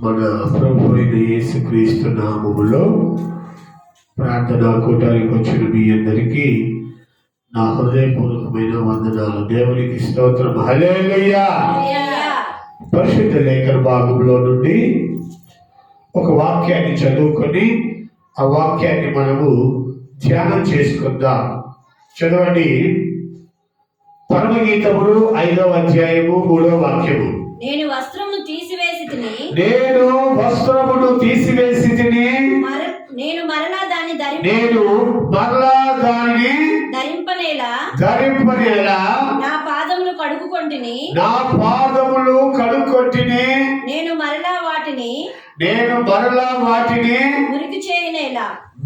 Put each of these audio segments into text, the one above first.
మన ప్రభు అయిన యేసుక్రీస్తు నామములో ప్రార్థనా కూటానికి వచ్చిన మీ అందరికీ నా హృదయపూర్వకమైన వందనాలు. దేవునికి స్తోత్రం. హల్లెలూయా. పరిశుద్ధ లేఖన భాగంలో నుండి ఒక వాక్యాన్ని చదువుకొని ఆ వాక్యాన్ని మనము ధ్యానం చేసుకుందాం. చదవండి. పరమగీతములు 5వ అధ్యాయము 3వ వాక్యము. నేను వస్త్రమును తీసివేసి తిని నేను మరలా దాన్ని ధరింపనేలా నా పాదములు కడుక్కొంటిని నేను మరలా వాటిని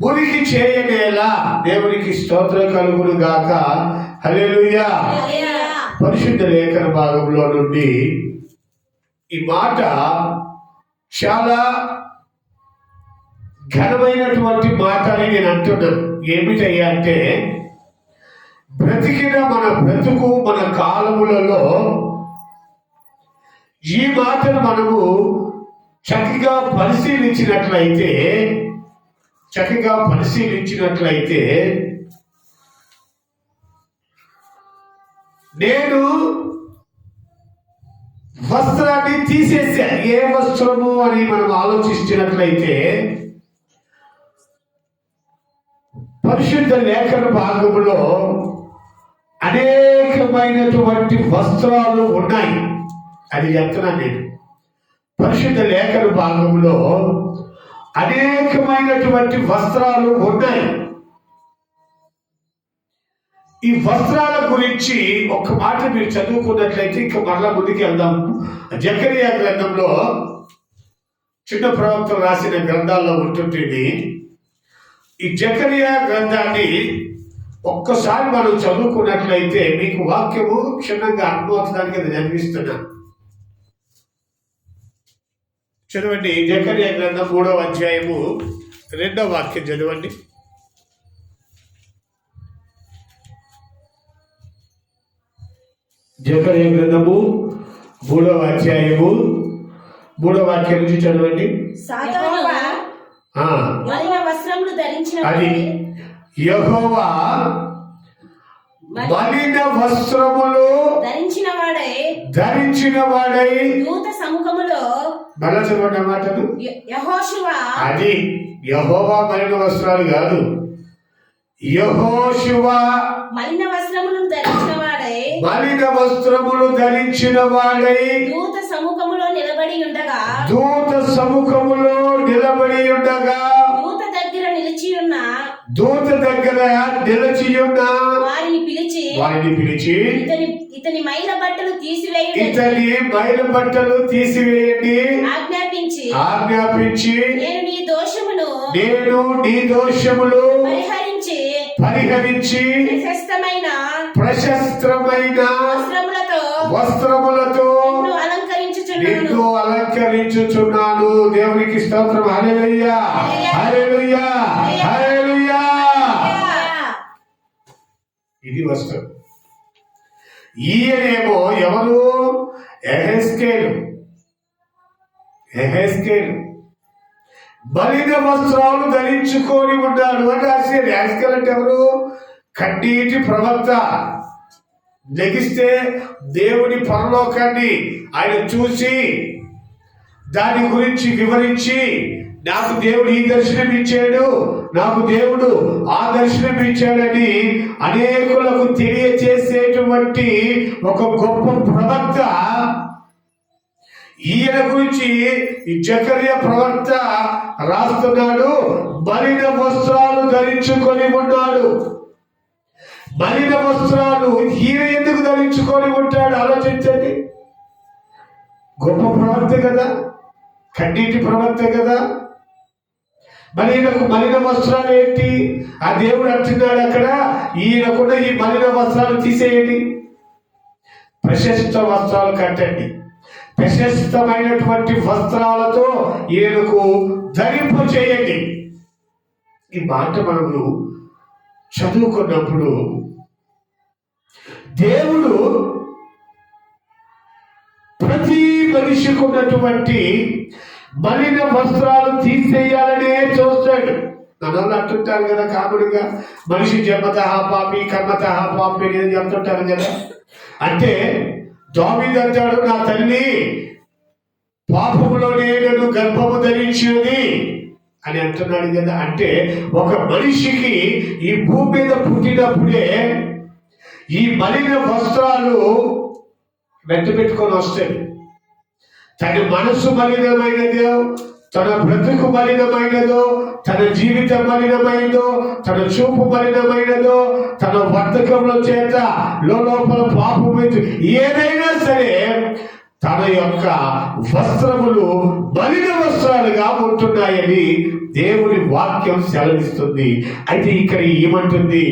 మురికి చేయనేలా. దేవునికి స్తోత్రం కలుగును గాక. హల్లెలూయా. పరిశుద్ధ లేఖన భాగంలో నుండి ఈ మాట చాలా ఘనమైనటువంటి మాట అని నేను అంటున్నాను. ఏమిటయ్యా అంటే, బ్రతికిన మన బ్రతుకు మన కాలములలో ఈ మాటను మనము చక్కగా పరిశీలించినట్లయితే నేను వస్త్రాన్ని తీసేసా. ఏ వస్త్రము అని మనం ఆలోచించినట్లయితే పరిశుద్ధ లేఖన భాగములో అనేకమైనటువంటి వస్త్రాలు ఉన్నాయి. అది చెప్తున్నాను నేను. పరిశుద్ధ లేఖన భాగంలో అనేకమైనటువంటి వస్త్రాలు ఉన్నాయి. ఈ వస్త్రాల గురించి ఒక మాట మీరు చదువుకున్నట్లయితే ఇంకా మరలా ముందుకు వెళ్దాం. జకరియా గ్రంథంలో చిన్న ప్రవక్తలు రాసిన గ్రంథాల్లో ఉంటుంటుంది. ఈ జకరియా గ్రంథాన్ని ఒక్కసారి మనం చదువుకున్నట్లయితే మీకు వాక్యము క్షుణ్ణంగా అర్థమవుతుందానికి అది జరిగిస్తున్నాను. చదవండి. జకరియా గ్రంథం 3వ అధ్యాయము 2వ వాక్యం చదవండి. జకరియా గ్రంథము 3వ అధ్యాయము 3వ వాక్యం నుంచి చదవండి. అది యెహోవా మలిన వస్త్రములు ధరించిన వాడై దూత సముఖములో మళ్ళా చదవండి మాటలు. అది యెహోవా మలిన వస్త్రాలు కాదు. యెహోషువ మలిన వస్త్రములు ధరించిన వాడై దూత సముఖములో నిలబడి ఉండగా దూత దగ్గర నిలిచి ఉన్న వారిని పిలిచి ఇతని మైల బట్టలు తీసివేయండి ఆజ్ఞాపించి నేను నీ దోషములు పరిహరించి ప్రశస్తమైన వస్త్రములతో నిన్ను అలంకరించుచున్నాను. దేవునికి స్తోత్రం. హల్లెలూయా. హల్లెలూయా. హల్లెలూయా. ఇది వస్త్రం. ఈయనేమో ఎవరు? యెహెజ్కేలు మలిన వస్త్రాలు ధరించుకొని ఉన్నాడు అని రాశారు. యెహెజ్కేలు అంటే ఎవరు? కన్నీటి ప్రవక్త. లెగిస్తే దేవుని పరలోకాన్ని ఆయన చూసి దాని గురించి వివరించి, నాకు దేవుడు ఈ దర్శనం ఇచ్చాడు, నాకు దేవుడు ఆ దర్శనం ఇచ్చాడని అనేకులకు తెలియచేసేటువంటి ఒక గొప్ప ప్రవక్త. ఈయన గురించి ఈ జకరియా ప్రవక్త రాస్తున్నాడు. మలిన వస్త్రాలు ధరించుకొని ఉన్నాడు. మలిన వస్త్రాలు ఈయన ఎందుకు ధరించుకొని ఉంటాడు? ఆలోచించండి. గొప్ప ప్రవక్త కదా, కన్నీటి ప్రవక్త కదా. మరి ఈయనకు మలిన వస్త్రాలు ఏంటి? ఆ దేవుడు అంటున్నాడు అక్కడ, ఈయనకున్న ఈ మలిన వస్త్రాలు తీసేయండి, ప్రశస్త వస్త్రాలు కట్టండి. ప్రశస్తమైనటువంటి వస్త్రాలతో ఈయనకు ధరింపు చేయండి. ఈ మాట మనము చదువుకున్నప్పుడు దేవుడు ప్రతి మనిషికి ఉన్నటువంటి మలిన వస్త్రాలు తీసేయాలనే చూస్తాడు. నన్ను అంటుంటారు కదా కాముడిగా, మనిషి జన్మతః పాపి కర్మతః పాపి అని చెప్తుంటారు కదా. అంటే దావీదు అంటాడు, నా తల్లి పాపములోనే నన్ను గర్భము ధరించినది అని అంటున్నాడు కదా. అంటే ఒక మనిషికి ఈ భూమి మీద పుట్టినప్పుడే ఈ మలిన వస్త్రాలు వెంట పెట్టుకొని వస్తాయి. తన మనసు మలినమైనదో, తన బ్రతుకు మలినమైనదో, తన జీవితం మలినమైనదో, తన చూపు మలినమైనదో, తన వర్తకంలో చేత లోపల పాపం ఏదైనా సరే తన యొక్క వస్త్రములు మలిన వస్త్రాలుగా ఉంటున్నాయని దేవుని వాక్యం సెలవిస్తుంది. అయితే ఇక్కడ ఏమంటుంది?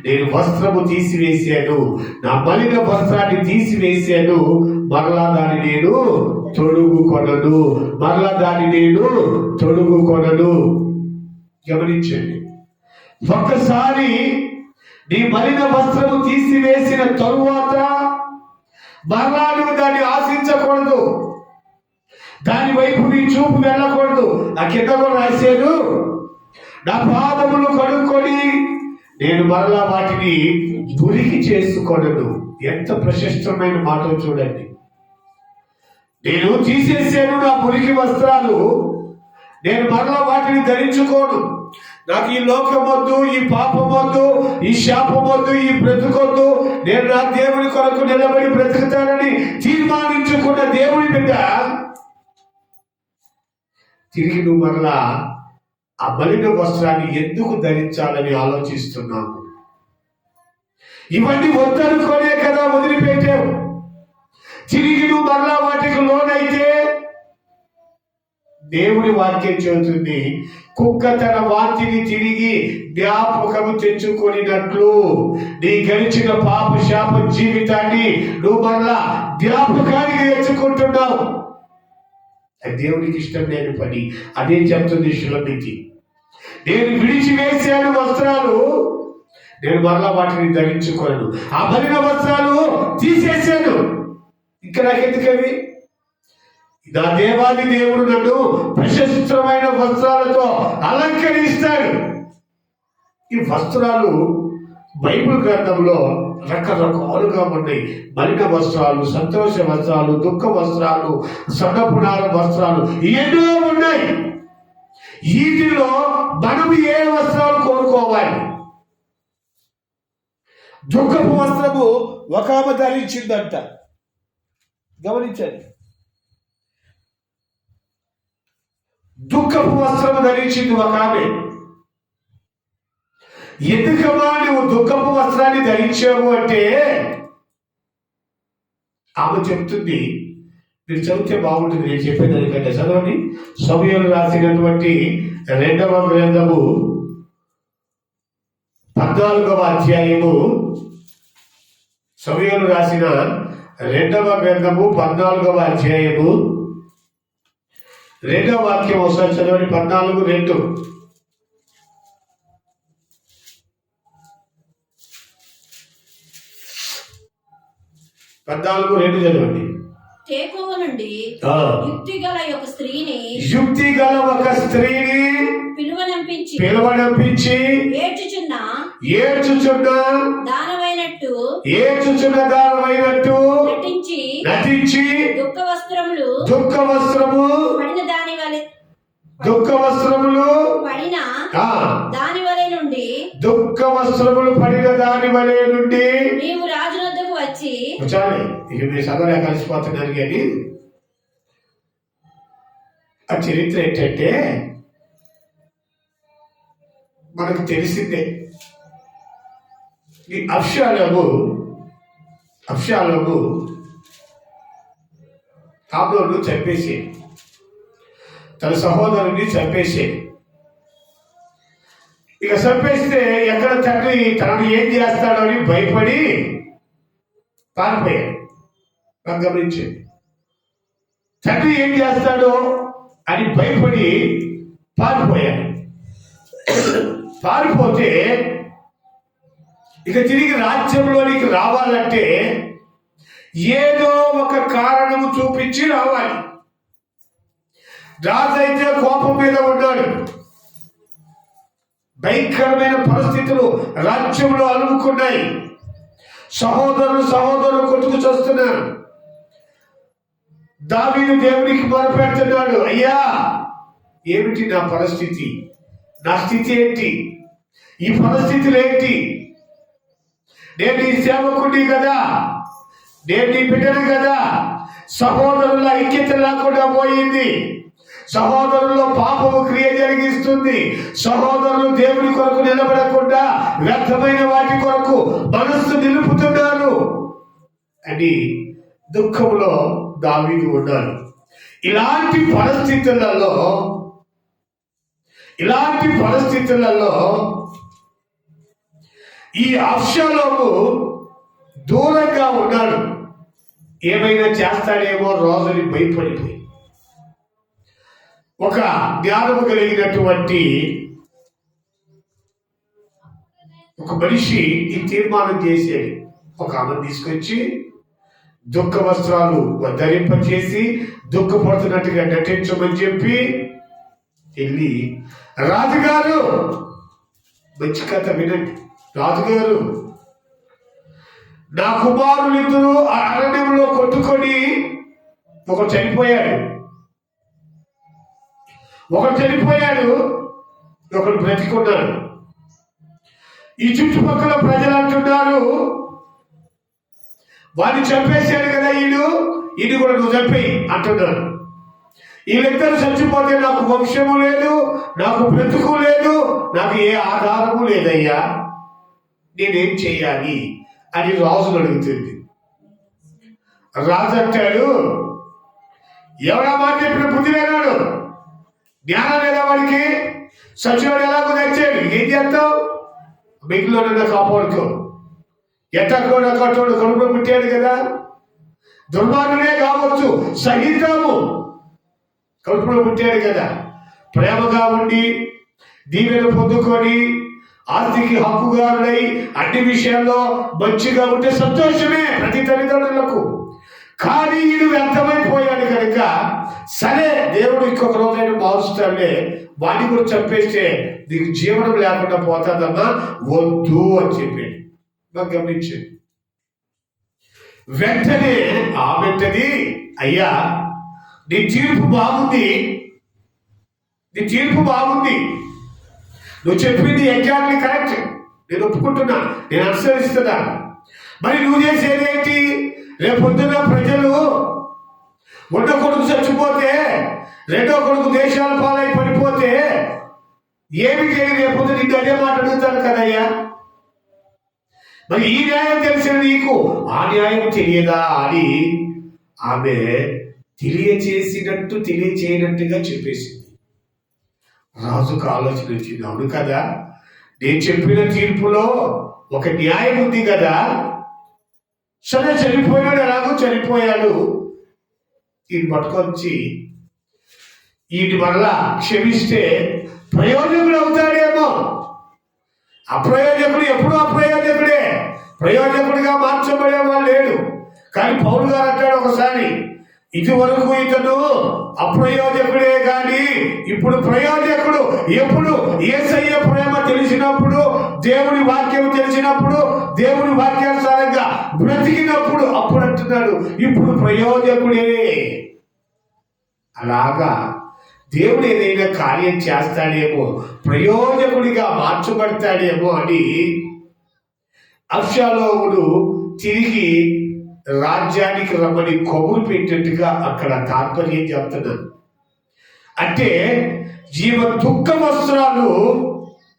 నేను వస్త్రము తీసివేశాను, నా మలిన వస్త్రాన్ని తీసివేశాను, మరలా దాన్ని నేను తొడుగుకొనను, మరలా దాన్ని నేను తొడుగుకొనను. గమనించండి, ఒక్కసారి నీ మలిన వస్త్రము తీసివేసిన తరువాత మరలా నువ్వు దాన్ని ఆశించకూడదు, దాని వైపు నీ చూపు వెళ్ళకూడదు. ఆ కింద కూడా రాశాను, నా పాదములు కడుక్కొని నేను మరలా వాటిని మురికి చేసుకొనను. ఎంత ప్రశస్తమైన మాట చూడండి. నేను తీసేసాను నా మురికి వస్త్రాలు, నేను మరలా వాటిని ధరించుకోను. నాకు ఈ లోకం వద్దు, ఈ పాపం వద్దు, ఈ శాపం వద్దు, ఈ బ్రతుకొద్దు. నేను నా దేవుని కొరకు నిలబడి బ్రతుకుతానని తీర్మానించుకున్న దేవుని బిడ్డ తిరిగి నువ్వు మరలా ఆ మలిన వస్త్రాన్ని ఎందుకు ధరించాలని ఆలోచిస్తున్నావు? ఇవన్నీ వద్దనుకోనే కదా వదిలిపెట్టావు. తిరిగి నువ్వు మరలా వాటికి లోనైతే దేవుని వాక్యం చెబుతుంది, కుక్క తన వాంతిని తిరిగి జ్ఞాపకము తెచ్చుకొనినట్లు నీ గడిచిన పాప శాప జీవితాన్ని నువ్వు మరలా జ్ఞాపకానికి తెచ్చుకుంటున్నావు. దేవునికి ఇష్టం లేని పని. అదే చెప్తుంది శిలమితి. నేను విడిచివేశాను వస్త్రాలు, నేను మరలా వాటిని ధరించుకోను. ఆ మలిన వస్త్రాలు తీసేశాను, ఇంకా నాకెందుకవి? నా దేవాది దేవుడు నన్ను ప్రశస్తమైన వస్త్రాలతో అలంకరిస్తాడు. ఈ వస్త్రాలు బైబిల్ గ్రంథంలో రకరకాలుగా ఉన్నాయి. మలిన వస్త్రాలు, సంతోష వస్త్రాలు, దుఃఖ వస్త్రాలు, సన్నపునార వస్త్రాలు ఎన్నో ఉన్నాయి. వీటిలో మనం ఏ వస్త్రాలు కోరుకోవాలి? దుఃఖపు వస్త్రము ఒక ఆమె ధరించిందంట. గమనించండి, దుఃఖపు వస్త్రము ధరించింది ఒక ఆమె. ఎందుకమ్మా నువ్వు దుఃఖపు వస్త్రాన్ని ధరించావు అంటే ఆమె చెప్తుంది. మీరు చదివితే బాగుంటుంది, నేను చెప్పేదానికంటే చదవండి. సమూయేలు రాసినటువంటి 2వ గ్రంథము 14వ అధ్యాయము. సమూయేలు రాసిన 2వ గ్రంథము 14వ అధ్యాయము 2వ వాక్యం ఒకసారి చదవండి. 14:2. చదవండి. తేకోవ నుండి యుక్తి గల ఒక స్త్రీని పిలువనంపించి ఏడ్చుచున్న దానమైనట్టు నటించి దుఃఖ వస్త్రము పడిన దాని వలె నుండి నీవు రాజు వద్దకు వచ్చి ఇక మీరు సగంగా కలిసిపోతున్నారు. కానీ ఆ చరిత్ర ఏంటంటే మనకు తెలిసిందే. ఈ అబ్షాలోము అమ్నోను చంపేసి, తన సహోదరుని చంపేసి, ఇక చంపేస్తే ఎక్కడ తండ్రి తనను ఏం చేస్తాడో అని భయపడి పారిపోయాడు. గమనించండి, తండ్రి ఏం చేస్తాడో అని భయపడి పారిపోయాడు. పారిపోతే ఇక తిరిగి రాజ్యంలోనికి రావాలంటే ఏదో ఒక కారణము చూపించి రావాలి. రాజు అయితే కోపం మీద ఉన్నాడు. భయంకరమైన పరిస్థితులు రాజ్యంలో అలుముకున్నాయి. సహోదరులు కొట్టుకు చూస్తున్నారు. దావీదు దేవునికి మొరపెడుతున్నాడు, అయ్యా ఏమిటి నా పరిస్థితి, నా స్థితి ఏంటి, ఈ పరిస్థితులు ఏంటి? నేను నీ సేవకుడి కదా, నేను నీ బిడ్డను కదా. సహోదరుల ఐక్యత లేకుండా పోయింది. సహోదరుల్లో పాపము క్రియ జరిగిస్తుంది. సహోదరులు దేవుని కొరకు నిలబడకుండా వ్యర్థమైన వాటి కొరకు మనస్సు నిలుపుతున్నారు అని దుఃఖంలో దావీదు ఉన్నాడు. ఇలాంటి పరిస్థితులలో ఈ అబ్షాలోము దూరంగా ఉన్నాడు. ఏమైనా చేస్తాడేమో రాజుని భయపడిపోయి ఒక జ్ఞానము కలిగినటువంటి ఒక మనిషి ఈ తీర్మానం చేసేది. ఒక ఆమెను తీసుకొచ్చి దుఃఖ వస్త్రాలు ధరింపచేసి దుఃఖపడుతున్నట్టుగా నటించమని చెప్పి వెళ్ళి, రాజుగారు, మంచి కథ వినండి, రాజుగారు నా కుమారులిద్దరూ అరణ్యంలో కొట్టుకొని ఒకడు చనిపోయాడు, ఒకడు బ్రతికున్నాడు. ఈ చుట్టుపక్కల ప్రజలు అంటున్నారు, వాడిని చంపేశాడు కదా ఈయన కూడా నువ్వు చంపేయి అంటున్నారు. వీళ్ళిద్దరు చచ్చిపోతే నాకు వంశము లేదు, నాకు బ్రతుకు లేదు, నాకు ఏ ఆధారము లేదయ్యా, నేనేం చెయ్యాలి అని రాజును అడుగుతుంది. రాజు అంటాడు, ఎవరా మాట ఇప్పుడు బుద్ధి లేనాడు, జ్ఞానం లేదా వాడికి, సచివుడు ఎలాగో తెచ్చాడు, ఏం చేస్తావు, మిగిలిన కాపాడుకో. ఎట్టకుండా కట్టోడు కడుపులో పుట్టాడు కదా, దుర్మార్గుడే కావచ్చు, సహితము కడుపులో పుట్టాడు కదా, ప్రేమగా ఉండి దీవెన పొందుకొని ఆర్థిక హక్కుదారుడై అన్ని విషయాల్లో మంచిగా ఉంటే సంతోషమే ప్రతి తల్లిదండ్రులకు. కానీ ఈయన వ్యర్థమైపోయాడు కనుక సరే దేవుడు ఇంకొక రోజైనా మారుస్తాడే, వాడిని కూడా చంపేస్తే నీకు జీవనం లేకుండా పోతుందమ్మా, వద్దు అని చెప్పాడు. మాకు గమనించండి, వెంటనే ఆమెది, అయ్యా నీ తీర్పు బాగుంది, నువ్వు చెప్పింది ఎగ్జాక్ట్లీ కరెక్ట్, నేను ఒప్పుకుంటున్నా, నేను అనుసరిస్తున్నా. మరి నువ్వు చేసేది ఏంటి? రేపొద్దున ప్రజలు ఉన్న కొడుకు చచ్చిపోతే, రెండో కొడుకు దేశాల పాలై పడిపోతే ఏమి చేయదు, రేపొద్దు నీకు అదే మాట అడుగుతాను కదయ్యా. మరి ఈ న్యాయం తెలిసిన నీకు ఆ న్యాయం తెలియదా అని ఆమె తెలియచేయనట్టుగా చెప్పేసింది. రాజుకు ఆలోచన వచ్చింది, అవును కదా, నేను చెప్పిన తీర్పులో ఒక న్యాయం ఉంది కదా, సరే చనిపోయాడు, ఎలాగో చనిపోయాడు, ఈయన పట్టుకొచ్చి ఈయన వల్ల క్షమిస్తే ప్రయోజకుడు అవుతాడేమో. అప్రయోజకుడు ఎప్పుడూ అప్రయోజకుడే, ప్రయోజకుడిగా మార్చబడేవాడు లేడు. కానీ పౌలు గారు అంటాడు ఒకసారి, ఇదివరకు ఇతను అప్రయోజకుడే కానీ ఇప్పుడు ప్రయోజకుడు. ఎప్పుడు? యేసయ్య ప్రేమ తెలిసినప్పుడు, దేవుని వాక్యం తెలిసినప్పుడు, దేవుని వాక్యానుసారంగా బ్రతికినప్పుడు, అప్పుడు అంటున్నాడు ఇప్పుడు ప్రయోజకుడే. అలాగా దేవుడు ఏదైనా కార్యం చేస్తాడేమో, ప్రయోజకుడిగా మార్చబడతాడేమో అని అబ్షాలోమును తిరిగి రాజ్యానికి రమ్మని కబురు పెట్టినట్టుగా అక్కడ తాత్పర్యం చెప్తున్నాను. అంటే ఈమె దుఃఖ వస్త్రాలు,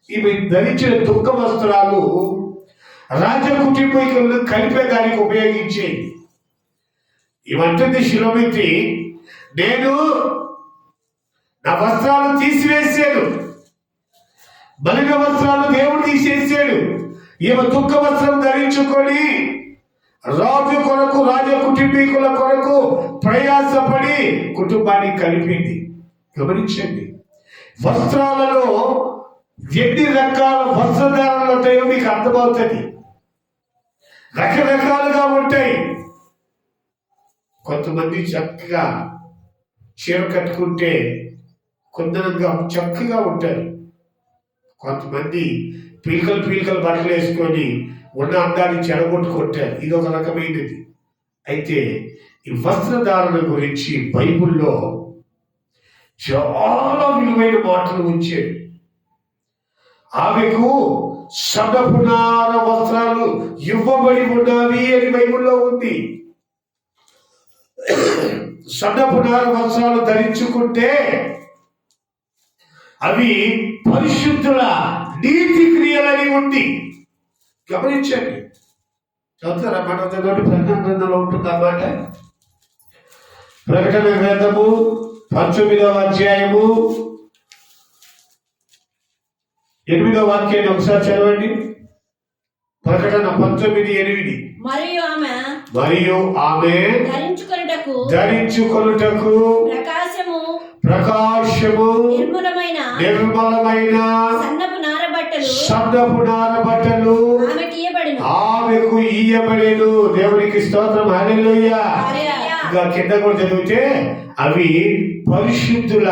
ఈమె ధరించిన దుఃఖ వస్త్రాలు రాజ కుటుంబీకులను కలిపేదానికి ఉపయోగించేది. ఇవంటుంది శిలోమితి, నేను నా వస్త్రాలు తీసివేసాడు, బలిన వస్త్రాలు దేవుడు తీసేసాడు. ఈమె దుఃఖ వస్త్రం ధరించుకొని రాజు కొరకు, రాజ కుటుంబీకుల కొరకు ప్రయాసపడి కుటుంబాన్ని కలిపింది. గమనించండి, వస్త్రాలలో ఎన్ని రకాల వస్త్రధారణలు ఉంటాయో మీకు అర్థమవుతుంది. రకరకాలుగా ఉంటాయి. కొంతమంది చక్కగా చీర కట్టుకుంటే కొందరంగా చక్కగా ఉంటారు. కొంతమంది పీలికలు బట్టలు వేసుకొని ఉన్న అందాన్ని చెడగొట్టుకుంటారు. ఇది ఒక రకమైనది. అయితే ఈ వస్త్రధారణ గురించి బైబిల్లో చాలా విలువైన మాటలు ఉంచాడు. ఆమెకు సన్నపునార వస్త్రాలు ఇవ్వబడి ఉన్నవి అని బైబిల్లో ఉంది. సన్నపునార వస్త్రాలు ధరించుకుంటే అవి పరిశుద్ధుల నీతి క్రియలని ఉంది. గమనించండి. చదువుతారా? మన చదవండి. ప్రకటన గ్రంథంలో ఉంటుంది అన్నమాట. ప్రకటన గ్రంథము 19వ అధ్యాయము 8వ వాక్యాన్ని ఒకసారి చదవండి. ప్రకటన 19:8. మరియు ఆమె ధరించుకొనుటకు ప్రకాశము నిర్మలమైన సన్నపు నార బట్టలు ఆమెకు ఇయ్యబడెను. దేవునికి స్తోత్రం. హల్లెలూయా. ఇంకా కింద కూడా చదివితే అవి పరిశుద్ధుల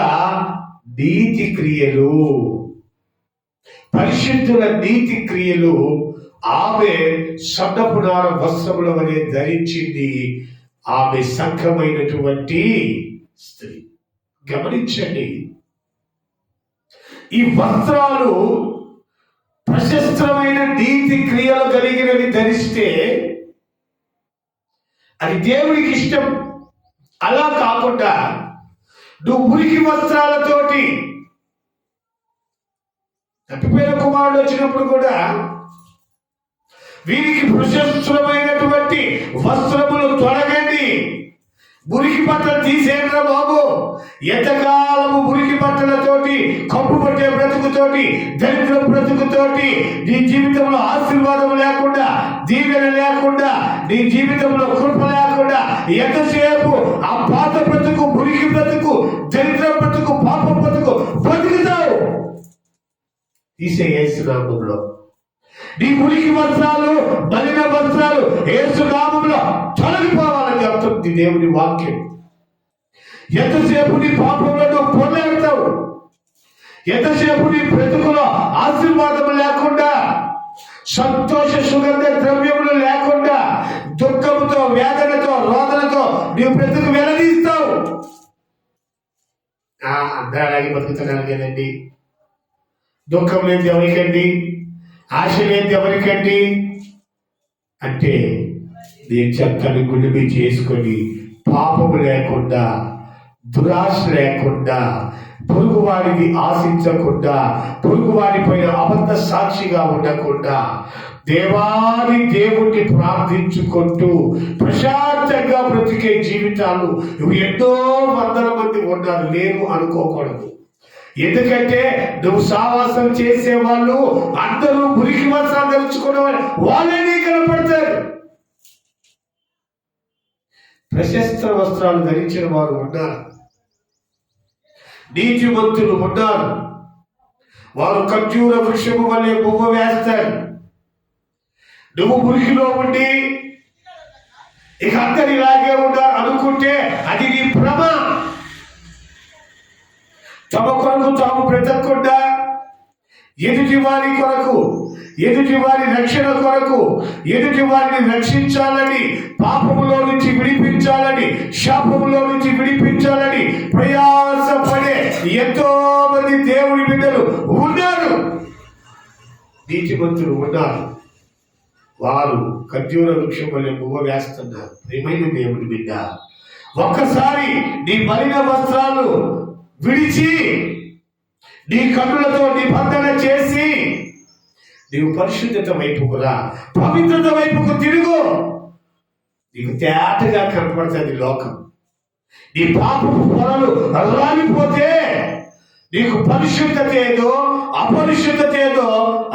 నీతి క్రియలు. పరిశుద్ధుల నీతి క్రియలు ఆమె సన్నపు నార వస్త్రముల వలె ధరించింది. ఆమె సంఘమైనటువంటి స్త్రీ. గమనించండి, ఈ వస్త్రాలు ప్రశస్తమైన నీతి క్రియలు కలిగినవి ధరిస్తే అది దేవుడికి ఇష్టం. అలా కాకుండా నువ్వు మురికి వస్త్రాలతోటి, తప్పిపోయిన కుమారుడు వచ్చినప్పుడు కూడా వీరికి ప్రశస్తమైనటువంటి వస్త్రములు తొలగండి, మురికి బట్టలు తీసేయండిరా బాబు. ఎంతకాలము మురికి బట్టలతోటి, కప్పు పట్టే బ్రతుకుతోటి, దరిద్ర బ్రతుకుతోటి నీ జీవితంలో ఆశీర్వాదం లేకుండా, దీవెన లేకుండా, నీ జీవితంలో కృప లేకుండా ఎంతసేపు ఆ పాత బ్రతుకు, మురికి బ్రతుకు, దరిద్ర బ్రతుకు, పాప బ్రతుకు బ్రతుకుతావు. తీసే యేసు నామములో నీ మురికి వస్త్రాలు, మలిన వస్త్రాలు యేసు నామములో తొలగిపోవాలని చెప్తుంది దేవుని వాక్యం. ఎంతసేపు నీ పాపంలో నువ్వు పొరలేడతావు, ఎంతసేపు నీ బ్రతుకులో ఆశీర్వాదం లేకుండా, సంతోష సుగంధ ద్రవ్యములు లేకుండా, దుఃఖముతో, వేదనతో, రోదనతో నీ బ్రతుకు వెలదీస్తావు. అందరూ బతుకుతున్నారు కదండి. దుఃఖం లేదు ఎవరికండి, ఆశ లేదు ఎవరికండి అంటే నేను చక్కని గుడిమి చేసుకొని, పాపము లేకుండా, దురాశ లేకుండా, పొరుగువాడిని ఆశించకుండా, పొరుగువాడి పైన అబద్ధ సాక్షిగా ఉండకుండా, దేవాది దేవుణ్ణి ప్రార్థించుకుంటూ ప్రశాంతంగా బ్రతికే జీవితాలు ఎంతో వందల మంది ఉన్నారు. లేరు అనుకోకూడదు. ఎందుకంటే నువ్వు సావాసం చేసే వాళ్ళు అందరూ మురికి వస్త్రాలు ధరించుకునే వాళ్ళే కనపడతారు. ప్రశస్త వస్త్రాలు ధరించిన వారు ఉన్నారు, నీతిమంతులు ఉన్నారు. వారు ఖర్జూర వృక్షము వల్లే పువ్వ వేస్తారు. నువ్వు మురికిలో ఉండి ఇక అందరు ఇలాగే ఉండాలి అనుకుంటే అది నీ భ్రమ. తమ కొరకు తాము బ్రతకకుండా ఎదుటి వారి కొరకు, ఎదుటి వారి రక్షణ కొరకు, ఎదుటి వారిని రక్షించాలని, పాపములో నుంచి విడిపించాలని, శాపములో నుంచి విడిపించాలని ప్రయాసపడే ఎంతో మంది దేవుని బిడ్డలు ఉన్నారు, నీతిమంతులు ఉన్నారు. వారు ఖర్జూర వృక్షం వల్లే పువ్వ వేస్తున్నారు. ప్రియమైన దేవుని బిడ్డ, ఒక్కసారి నీ మలిన వస్త్రాలు విడిచి నీ కన్నులతో నిబంధన చేసి నీవు పరిశుద్ధత వైపుకు రా, పవిత్రత వైపుకు తిరుగు. నీకు తేటగా కనపడుతుంది లోకం. నీ పాపపు పొరలు రాలిపోతే నీకు పరిశుద్ధత ఏదో, అపరిశుద్ధత ఏదో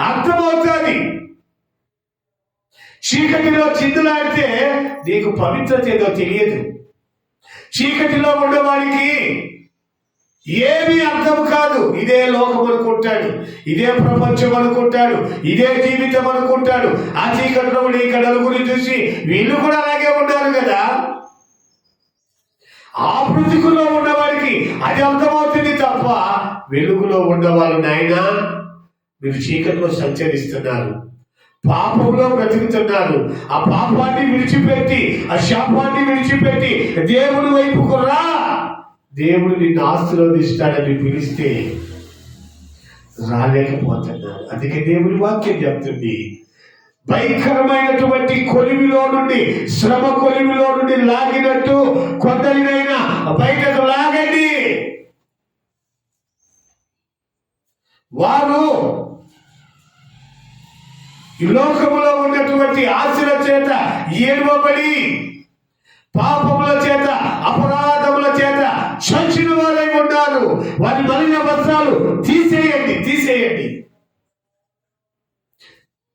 అర్థమవుతుంది. చీకటిలో చిందులాడితే నీకు పవిత్రత ఏదో తెలియదు. చీకటిలో ఉండేవాడికి ఏమీ అర్థం కాదు. ఇదే లోకం అనుకుంటాడు, ఇదే ప్రపంచం అనుకుంటాడు, ఇదే జీవితం అనుకుంటాడు. ఆ చీకటిలో ఈ నలుగురిని చూసి వీళ్ళు కూడా అలాగే ఉండాలి కదా. ఆ బ్రతుకులో ఉన్నవాడికి అది అర్థమవుతుంది తప్ప వెలుగులో ఉన్నవాళ్ళు నాయనా మీరు చీకటిలో సంచరిస్తున్నారు, పాపంలో బ్రతుకుతున్నారు. ఆ పాపాన్ని విడిచిపెట్టి, ఆ శాపాన్ని విడిచిపెట్టి దేవుడి వైపుకు రా, దేవుడు నిన్ను ఆశీర్వదిస్తాడని పిలిస్తే రాలేకపోతున్నారు. అందుకే దేవుడి వాక్యం చెప్తుంది, భయంకరమైనటువంటి కొలిమిలో నుండి, శ్రమ కొలిమిలో నుండి లాగినట్టు కొందరినైనా బయటకు లాగండి. వారు ఈ లోకములో ఉన్నటువంటి ఆశల చేత ఏడవబడి, పాపముల చేత, అపరాధముల చేత చంచిన వారై ఉన్నారు. వారి మలిన వస్త్రాలు తీసేయండి, తీసేయండి,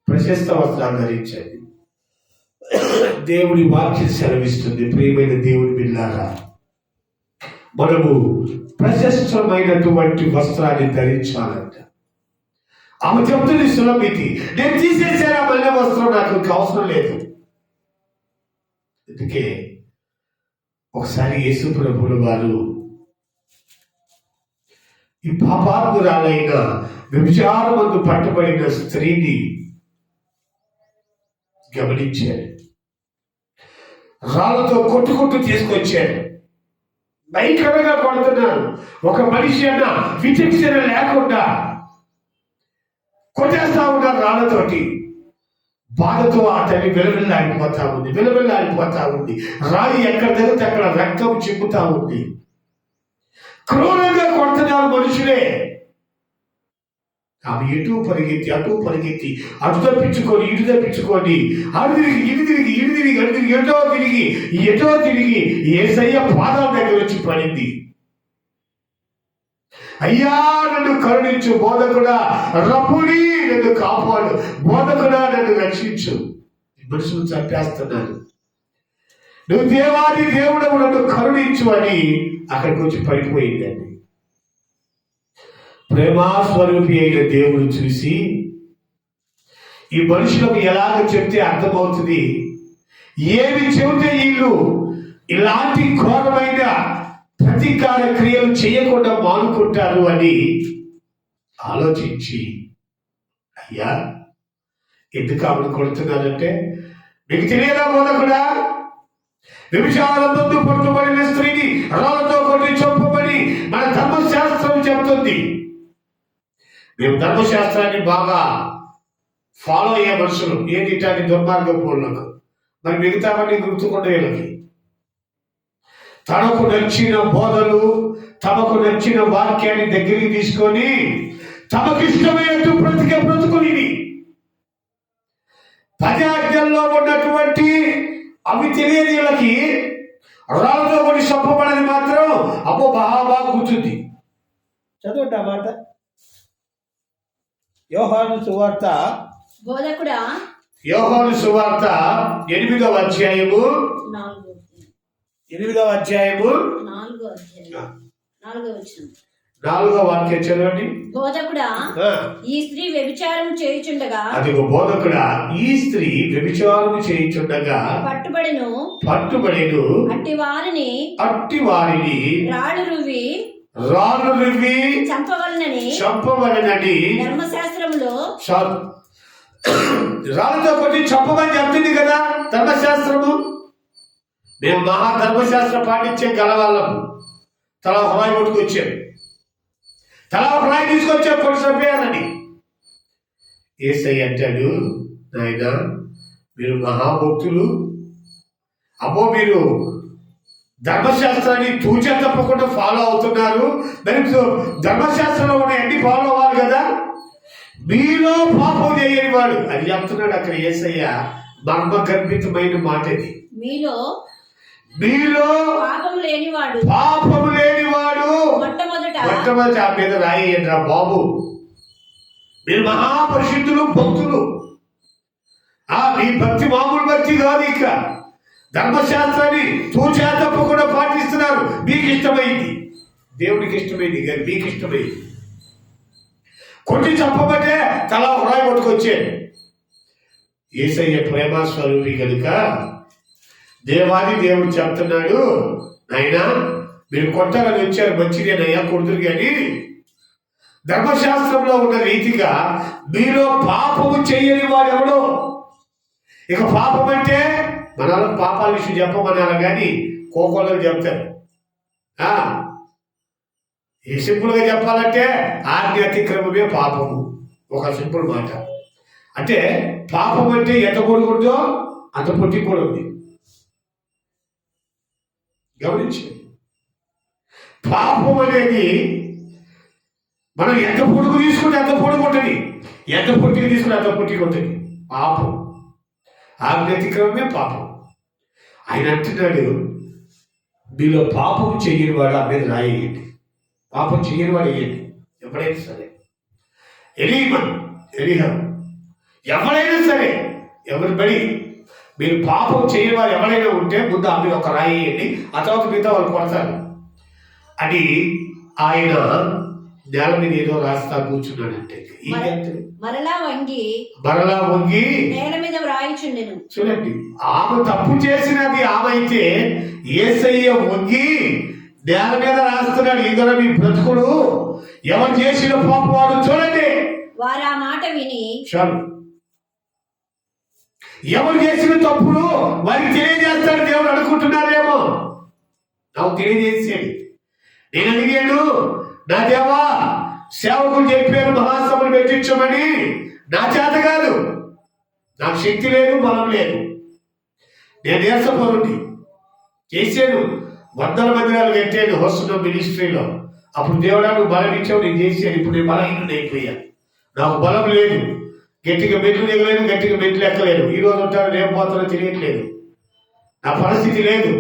ప్రశస్త వస్త్రాలు ధరించండి. దేవుడి వాక్యం సెలవిస్తుంది. ప్రియమైన దేవుడి బిడ్డలారా, మనము ప్రశస్తమైనటువంటి వస్త్రాన్ని ధరించాలంట. ఆమె చెప్తుంది సులభితి, నేను తీసేసాను ఆ మలిన వస్త్రం, నాకు ఇంకా అవసరం లేదు. అందుకే ఒకసారి యేసు ప్రభువుల వారు ఈ పాపాత్మురాలైన వ్యభిచారమందు పట్టబడిన స్త్రీని గమనించాడు. రాళ్ళతో కొట్టుకుంటూ తీసుకొచ్చాడు. భయంకరంగా కొడుతున్నారు. ఒక మనిషి అన్న విచక్షణ లేకుండా కొట్టేస్తా ఉన్నారు రాళ్ళతోటి. బాధతో ఆ తల్లి విలవిల్లాడిపోతా ఉంది, విలవిల్లాడిపోతా ఉంది. రాయి ఎక్కడ తగిలితే అక్కడ రక్తం చిమ్ముతా ఉంది. క్రూరంగా కొడుతున్నారు మనుషులే. ఆమె ఎటు పరిగెత్తి, అటు పరిగెత్తి, అటు తప్పించుకొని, ఇటు తప్పించుకొని, అటు తిరిగి, ఇటు తిరిగి, ఇటు తిరిగి, అటు తిరిగి, ఎటో తిరిగి యేసయ్య పాదాల దగ్గర వచ్చి పడింది. అయ్యా నన్ను కరుణించు, బోధకుడా, రబ్బుని నన్ను కాపాడు, బోధకుడా నన్ను రక్షించు. మనుషులు చంపేస్తున్నారు, నువ్వు దేవాది దేవుడు నన్ను కరుణించు అని అక్కడికి వచ్చి పడిపోయిందండి. ప్రేమాస్వరూపి అయిన దేవుడు చూసి, ఈ మనుషులకు ఎలాగ చెప్తే అర్థమవుతుంది, ఏమి చెబితే వీళ్ళు ఇలాంటి ఘోరమైన ప్రతీకార క్రియలు చేయకుండా మానుకుంటారు అని ఆలోచించి, అయ్యా ఎందుకు ఆమెను కొడుతున్నారంటే, మీకు తెలియదా బోధకుడా, వ్యభిచారంతో పట్టుబడిన స్త్రీని రాళ్ళతో కొట్టి చంపబడి మన ధర్మశాస్త్రం చెప్తుంది. మేము ధర్మశాస్త్రాన్ని బాగా ఫాలో అయ్యే మనుషులు, ఏది ఇట్లాంటి దుర్మార్గ పూర్ణకు, మరి మిగతావన్నీ గుర్తుకుండే వీళ్ళకి. తనకు నచ్చిన బోధలు, తమకు నచ్చిన వాక్యాన్ని దగ్గరికి తీసుకొని తమకిష్టమైనట్టు బ్రతికే బ్రతుకులు ఇవి. 10 ఆజ్ఞల్లో ఉన్నటువంటి అవి తెలియని వీళ్ళకి రాళ్ళతో కొన్ని చంపబడని మాత్రం అబ్బో బాగా కూర్చుంది. చదవండి ఆ మాట. యోహాను సువార్త, బోధకుడా, యోహాను సువార్త 8వ అధ్యాయము 4వ వాక్యం చదవండి. బోధకుడా, ఈ స్త్రీ వ్యభిచారం చేయుచుండగా, అదిగో బోధకుడా, ఈ స్త్రీ వ్యభిచారం చేయుచుండగా పట్టుబడెను అట్టి వారిని రాళ్ళు రువ్వి చంపవలనని ధర్మశాస్త్రములో, రాళ్ళతో కొట్టి చంపమని చెప్తుంది కదా ధర్మశాస్త్రము. మేము మహా ధర్మశాస్త్రం పాటించే గలవాళ్ళం. తలా ఒక రాయి కొట్టుకొచ్చాం, తలా ఒక రాయి తీసుకొచ్చాం, కొట్టి చంపేయాలని. యేసయ్య అంటాడు, నాయనా మీరు మహాభక్తులు, అబ్బో మీరు ధర్మశాస్త్రాన్ని తూచా తప్పకుండా ఫాలో అవుతున్నారు, మరి ధర్మశాస్త్రంలో ఉన్న అన్ని ఫాలో అవ్వాలి కదా, మీలో పాపం చేయని వాడు అని చెప్తున్నాడు అక్కడ యేసయ్య. మర్మగర్భితమైన మాట ఇది. మీలో పాపము లేనివాడు మొట్టమొదట ఆ మీద రాయేయండిరా బాబు. మీరు మహాపరిశుద్ధులు, భక్తులు. మీ భక్తి మామూలు భక్తి కాదు. ఇక ధర్మశాస్త్రాన్ని తూచా తప్పకుండా పాటిస్తున్నారు. మీకు ఇష్టమైంది, దేవుడికి ఇష్టమైంది కానీ మీకు ఇష్టమైంది. కొట్టి చంపబట్టే తలా రాయి కొట్టుకొచ్చే. యేసయ్య ప్రేమస్వరూపి కనుక దేవాది దేవుడు చెప్తున్నాడు, నాయనా మీరు కొట్టాలని వచ్చారు, మంచిదేనయ్యా, కొడుతురు కానీ ధర్మశాస్త్రంలో ఉన్న రీతిగా మీలో పాపము చేయని వాడెవడో. ఇక పాపం అంటే మనలో పాపాల విషయం చెప్పమనాలి కానీ కోకోళ్ళకి చెప్తారు. ఈ సింపుల్గా చెప్పాలంటే ఆజ్ఞ అతిక్రమమే పాపము. ఒక సింపుల్ మాట. అంటే పాపం అంటే ఎంత కొడుకుందో అంత పొట్టి కూడా ఉంది. గమనించండి, పాపం అనేది మనం ఎంత పొడుగు తీసుకుంటే అంత పొడుగు ఉంటుంది, ఎంత పొట్టికి తీసుకుంటే అంత పొట్టికి ఉంటుంది. పాపం ఆజ్ఞ అతిక్రమమే పాపం. ఆయన అంటున్నాడు, మీలో పాపం చెయ్యని వాడు ఆ మీద రాయేయండి. పాపం చెయ్యని వాడు వేయండి. ఎప్పుడైనా సరే ఎవరైనా సరే ఎవరి బడి మీరు పాపం చేయని వారు ఎవరైనా ఉంటే ముందు ఆ మీద ఒక రాయి వేయండి, ఆ తర్వాత మిగతా వాళ్ళు కొడతారు అని ఆయన నేల మీద ఏదో రాస్తా కూర్చున్నాడంటే మరలా వంగి నేల మీద వ్రాయిచుండెను. చూడండి, ఆమె తప్పు చేసినది ఆమె అయితే యేసయ్య వంగి నేల మీద రాస్తున్నాడు. ఇదర మీ బ్రతుకుడు ఎవరు చేసిన పాపం వాడు. చూడండి, వారు ఆ మాట విని చాలు. ఎవరు చేసిన తప్పులు వారికి తెలియజేస్తాడు దేవుడు అనుకుంటున్నారేమో. నాకు తెలియజేసేది. నేను అడిగాను, నా దేవా సేవకులు చెప్పారు మహాసభలు పెట్టించమని. నా చేత కాదు, నాకు శక్తి లేదు, బలం లేదు. నేను దేశపరుణ్ణి చేశాను. వందల మందిరాలు కట్టాను వస్తున్న మినిస్ట్రీలో. అప్పుడు దేవుడా నువ్వు బలం ఇచ్చావు, నేను చేశాను. ఇప్పుడు నేను బలహీనుడు అయిపోయాను, నాకు బలం లేదు. గట్టిగా మెట్లు దిగలేను, గట్టిగా మెట్లు ఎక్కలేను. ఈ రోజు ఉంటాను, రేపు పోతానో తెలియట్లేదు. నా పరిస్థితి లేదు.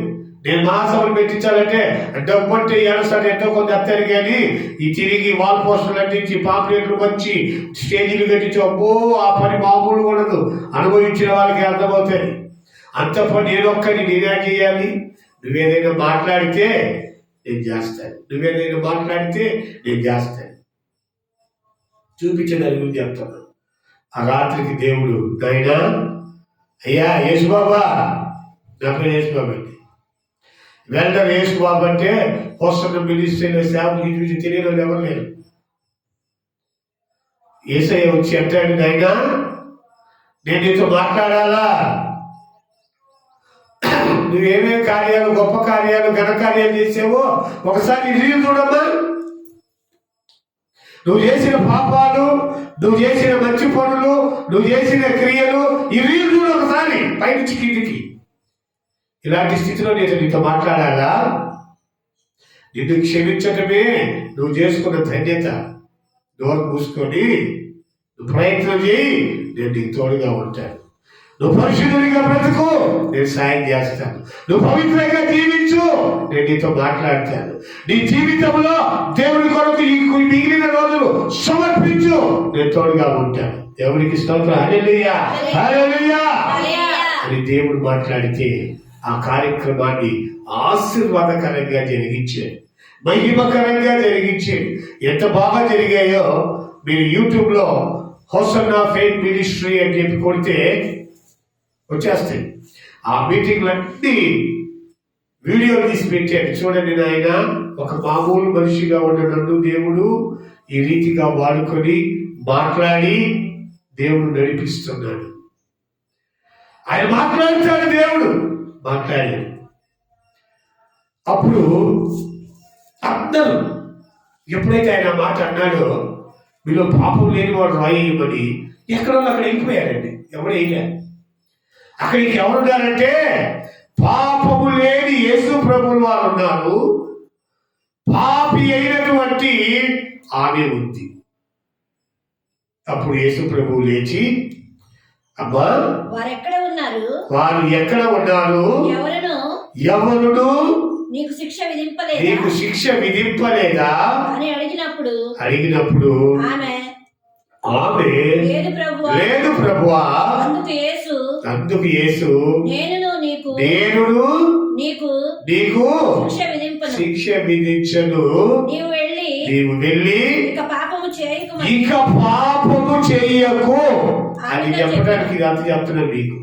నేను మహాసభలు పెట్టించాలంటే డబ్బు అంటే ఏడుస్తాను, ఎంతో కొంత అత్తారు. కానీ ఈ తిరిగి వాల్ పోస్టర్లు అంటించి పాంప్లెట్లు వచ్చి స్టేజీలు కట్టించి అబ్బో ఆ పని మామూలు ఉండదు. అనుభవించిన వాళ్ళకి అర్థమవుతాయి. అంత పని నేను ఒక్కని నేనే చేయాలి. నువ్వేదైనా మాట్లాడితే నేను చేస్తాను, నువ్వేదైనా మాట్లాడితే నేను చేస్తాను. చూపించడానికి గురించి చెప్తాను. ఆ రాత్రికి దేవుడు, నాయనా అయ్యా యేసుబాబా, నా పేరు యేసుబాబు అండి. వెల్డర్ యేసుబాబు అంటే వస్తున్న మినిస్ట్రీలో సేవకు చూసి తెలియని వాళ్ళు ఎవరు లేరు. యేసయ్య వచ్చి అంటాడు, నాయనా నేను నీతో మాట్లాడాలా. నువ్వేమేమి కార్యాలు, గొప్ప కార్యాలు, ఘన కార్యాలు చేసావో ఒకసారి రివ్యూ చూడమ్మా. నువ్వు చేసిన పాపాలు, నువ్వు చేసిన మంచి పనులు, నువ్వు చేసిన క్రియలు, ఈ రివ్యూ చూడు ఒకసారి పైనుంచి కిందికి. ఇలాంటి స్థితిలో నేను నీతో మాట్లాడాలా? నిన్ను క్షమించటమే నువ్వు చేసుకున్న ధన్యత. నోరు మూసుకొని నువ్వు ప్రయత్నం చేయి, నేను నీకు తోడుగా ఉంటాను. నువ్వు పరిశుద్ధునిగా బ్రతుకు, నేను సాయం చేస్తాను. నువ్వు పవిత్రంగా జీవించు, నేను నీతో మాట్లాడతాను. నీ జీవితంలో దేవుని కొరకు ఈ మిగిలిన రోజులు సమర్పించు, నేను తోడుగా ఉంటాను. దేవునికి స్తోత్రం. హల్లెలూయా, హల్లెలూయా అని దేవుడు మాట్లాడితే ఆ కార్యక్రమాన్ని ఆశీర్వాదకరంగా జరిగించాడు, మహిమకరంగా జరిగించాడు. ఎంత బాగా జరిగాయో మీరు యూట్యూబ్లో హోసన్నా ఫెయిత్ మినిస్ట్రీ అని చెప్పి కొడితే వచ్చేస్తాయి. ఆ మీటింగ్లన్నీ వీడియోలు తీసి పెట్టాడు. చూడండి నాయన, ఒక మామూలు మనిషిగా ఉన్న నన్ను దేవుడు ఈ రీతిగా వాడుకొని మాట్లాడి దేవుడు నడిపిస్తున్నాడు. ఆయన మాట్లాడుతాడు, దేవుడు మాట్లాడాడు. అప్పుడు అందరూ ఎప్పుడైతే ఆయన మాట అన్నాడో, మీలో పాపం లేని వాడు రాయేయమని ఎక్కడో అక్కడ వెళ్ళిపోయారండి. ఎవరు వేయలేరు. అక్కడికి ఎవరున్నారంటే పాపము లేని యేసు ప్రభువులు వారు ఉన్నారు, పాపి అయినటువంటి ఆమె ఉంది. అప్పుడు యేసు ప్రభువు లేచి, అమ్మా వారు ఎక్కడ ఉన్నారు, ఎవరును నీకు శిక్ష విధింపలేదా అని అడిగినప్పుడు ఆమె లేదు ప్రభువా. అందుకు యేసు నేను నీకు శిక్ష విధించను, నీవు వెళ్ళి ఇక పాపము చేయకు అని చెప్పడానికి ఇదంతా చెప్తున్నాను మీకు.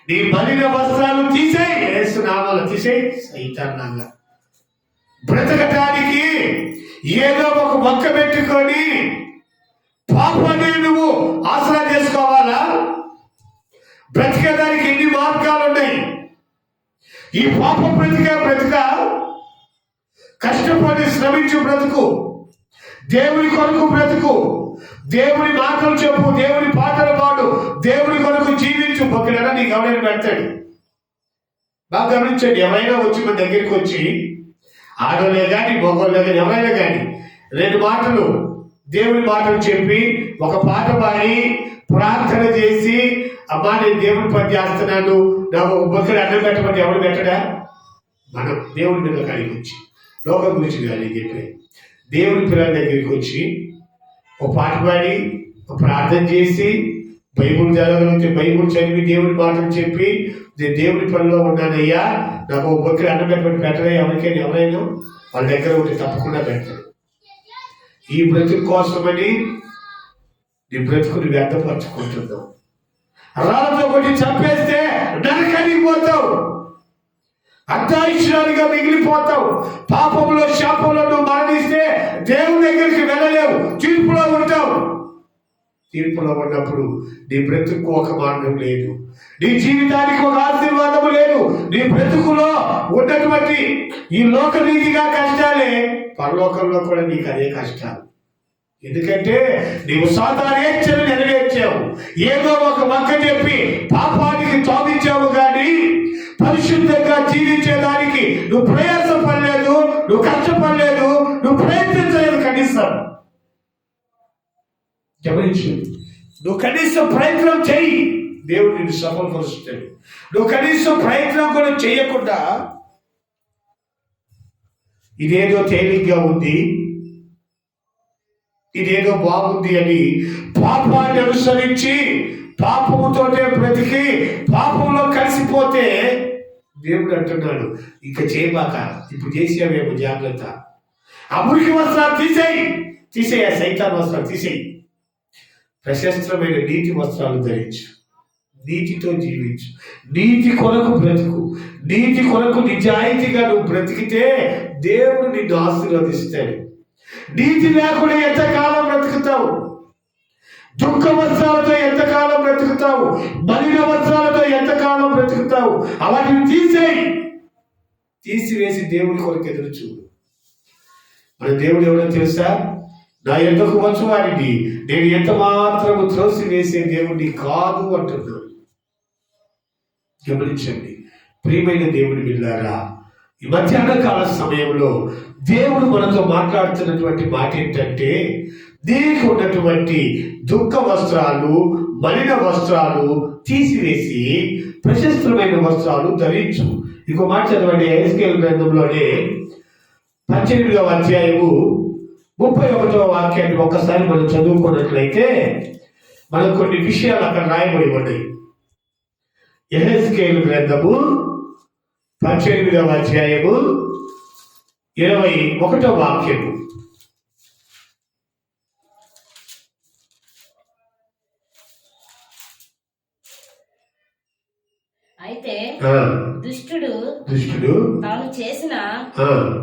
నీ బలిన వస్త్రాలు తీసేయి, యేసు నామములో తీసేయి. సైతాన్నంగా బ్రతకటానికి ఏదో ఒక మొక్క పెట్టుకొని పాపాన్ని నువ్వు ఆసరా చేసుకోవాలా? బ్రతికేదానికి ఎన్ని మార్గాలు ఉన్నాయి? ఈ పాపం బ్రతుక కష్టపడి శ్రమించు బ్రతుకు, దేవుని కొరకు బ్రతుకు, దేవుని మాటలు చెప్పు, దేవుని పాటలు పాడు, దేవుని కొరకు జీవించు. ఒకవేళ నీకు ఎవరైనా పెడతాడు. బాగా గమనించండి, ఎవరైనా వచ్చి మన దగ్గరికి వచ్చి, ఆడోళ్ళే కానీ మగోళ్ళే కానీ ఎవరైనా కానీ 2 మాటలు దేవుని మాటలు చెప్పి ఒక పాట పాడి ప్రార్థన చేసి, అమ్మా నేను దేవుని పని చేస్తున్నాను, నాకు ఒక బొక్కడు అన్నం పెట్టమంటే ఎవరు పెట్టడా? మనం దేవుని మీద కలిగి వచ్చి లోకం గురించి కానీ చెప్పి దేవుని పిల్లల దగ్గరికి వచ్చి ఒక పాట పాడి ఒక ప్రార్థన చేసి బైబుల్ చదవగలిగితే బైబుల్ చదివి దేవుని మాటలు చెప్పి నేను దేవుని పనిలో ఉన్నానయ్యా, నాకు ఒక బొక్కడు అన్నం పెట్టడా ఎవరికైనా ఎవరైనా వాళ్ళ దగ్గర ఉంటే తప్పకుండా పెడతాడు. ఈ బ్రతుకు కోసమని నీ బ్రతుకుని వ్యర్థపరచుకుంటున్నావు. రాళ్ళతో కొట్టి చంపేస్తే నరకానికి పోతావు, అర్ధాయుష్యురాలుగా మిగిలిపోతావు. పాపంలో శాపంలో నువ్వు మరణిస్తే దేవుని దగ్గరికి వెళ్ళలేవు, తీర్పులో ఉంటావు. తీర్పులో ఉన్నప్పుడు నీ బ్రతుకు ఒక మార్గం లేదు, నీ జీవితానికి ఒక ఆశీర్వాదము లేదు. నీ బ్రతుకులో ఉన్నటువంటి ఈ లోకరీతిగా కష్టాలే పరలోకంలో కూడా నీకు అదే కష్టాలు. ఎందుకంటే నీవు సాతానేచ్ఛను నెరవేర్చావు, ఏదో ఒక మొక్క చెప్పి పాపానికి తోమించావు. కానీ పరిశుద్ధంగా జీవించేదానికి నువ్వు ప్రయాసం పడలేదు, నువ్వు కష్టపడలేదు, నువ్వు ప్రయత్నించలేదు. కనీసం గమనించు, నువ్వు కనీసం ప్రయత్నం చెయ్యి, దేవుడు నిన్ను సఫలపరుస్తాడు. నువ్వు కనీసం ప్రయత్నం కూడా చేయకుండా ఇదేదో తేలిగ్గా ఉంది, ఇదేదో బాగుంది అని పాపాన్ని అనుసరించి పాపముతోటే బ్రతికి పాపంలో కలిసిపోతే దేవుడు అంటున్నాడు, ఇక చేయబాక, ఇప్పుడు చేసేవేమో జాగ్రత్త. ఆ మురికి వస్త్రాలు తీసేయి, ఆ సైతాన్ వస్త్రాలు తీసేయి, ప్రశస్తమైన నీతి వస్త్రాలు ధరించు, నీతితో జీవించు, నీతి కొరకు బ్రతుకు. నీతి కొరకు నిజాయితీగా నువ్వు బ్రతికితే దేవుడు నిన్ను ఆశీర్వదిస్తాడు. నీతి లేకుండా ఎంతకాలం బ్రతుకుతావు? దుఃఖ వస్త్రాలతో ఎంతకాలం బ్రతుకుతావు? మలిన వస్త్రాలతో ఎంతకాలం బ్రతుకుతావు? అవన్నీ తీసివేసి దేవుడి కొరకు ఎదురు చూడు. మన దేవుడు ఎవరో తెలుసా? నా ఎందుకు వచ్చు వారిని నేను ఎంత మాత్రము త్రోసి వేసే దేవుడిని కాదు అంటున్నాడు. గమనించండి ప్రియమైన దేవుని బిడ్డలారా, ఈ మధ్యాహ్న కాల సమయంలో దేవుడు మనతో మాట్లాడుతున్నటువంటి మాట ఏంటంటే, దీనికి ఉన్నటువంటి దుఃఖ వస్త్రాలు, మలిన వస్త్రాలు తీసివేసి ప్రశస్తమైన వస్త్రాలు ధరించు. ఇంకో మాట చదవండి, యెహెజ్కేలు గ్రంథంలోనే 18వ అధ్యాయము 31వ వాక్యాన్ని ఒక్కసారి మనం చదువుకున్నట్లయితే మనకు కొన్ని విషయాలు అక్కడ రాయబడి ఉన్నాయి. యెహెజ్కేలు గ్రంథము 18వ అధ్యాయము 21వ వాక్యము. అయితే దుష్టుడు తాను చేసిన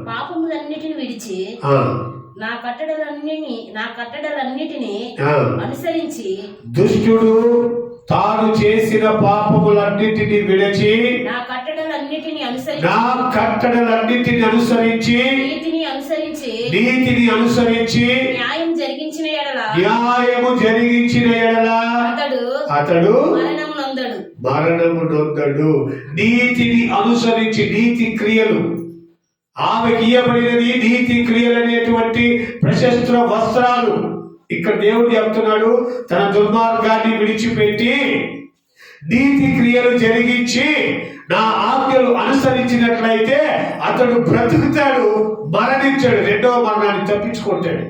పాపములన్నిటిని విడిచి నా కట్టడలన్నిటిని అనుసరించి, దుష్టుడు తాను చేసిన పాపములన్నిటిని విడిచి నా కట్టడలన్నిటిని అనుసరించి నీతిని అనుసరించి న్యాయము జరిగించిన ఎడల అతడు మరణము నొందడు. నీతిని అనుసరించి నీతి క్రియలు, ఆమెకి ఇయ్యబడినది నీతి క్రియలు అనేటువంటి ప్రశస్త్ర వస్త్రాలు. ఇక్కడ దేవుడు చెప్తున్నాడు, తన దుర్మార్గాన్ని విడిచిపెట్టి నీతి క్రియలు జరిగించి నా ఆజ్ఞలు అనుసరించినట్లయితే అతడు బ్రతుకుతాడు, మరణించాడు, రెండవ మరణాన్ని తప్పించుకుంటాడు.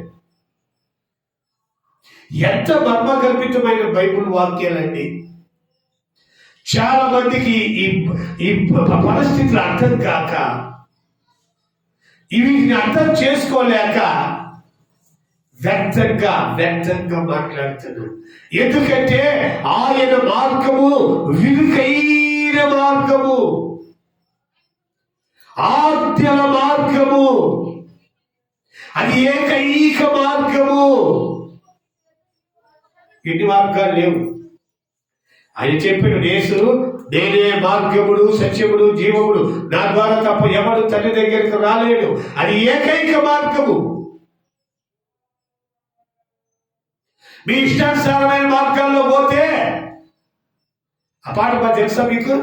ఎంత మర్మగర్భితమైన బైబిల్ వాక్యాలండి. చాలా మందికి ఈ పరిస్థితులు అర్థం కాక, వీటిని అర్థం చేసుకోలేక వ్యర్థంగా మాట్లాడుతున్నాడు. ఎందుకంటే ఆయన మార్గము విరుకైన మార్గము, ఆజ్ఞల మార్గము. అది ఏకైక మార్గము. ఎన్ని మార్గాలు లేవు. ఆయన చెప్పిన నేనే మార్గముడు, సత్యముడు, జీవముడు, నా ద్వారా తప్ప ఎవడు తండ్రి దగ్గరికి రాలేడు. అది ఏకైక మార్గము. మీ ఇష్టానుసారమైన మార్గాల్లో పోతే ఆ పాట బాగా తెలుసా మీకు?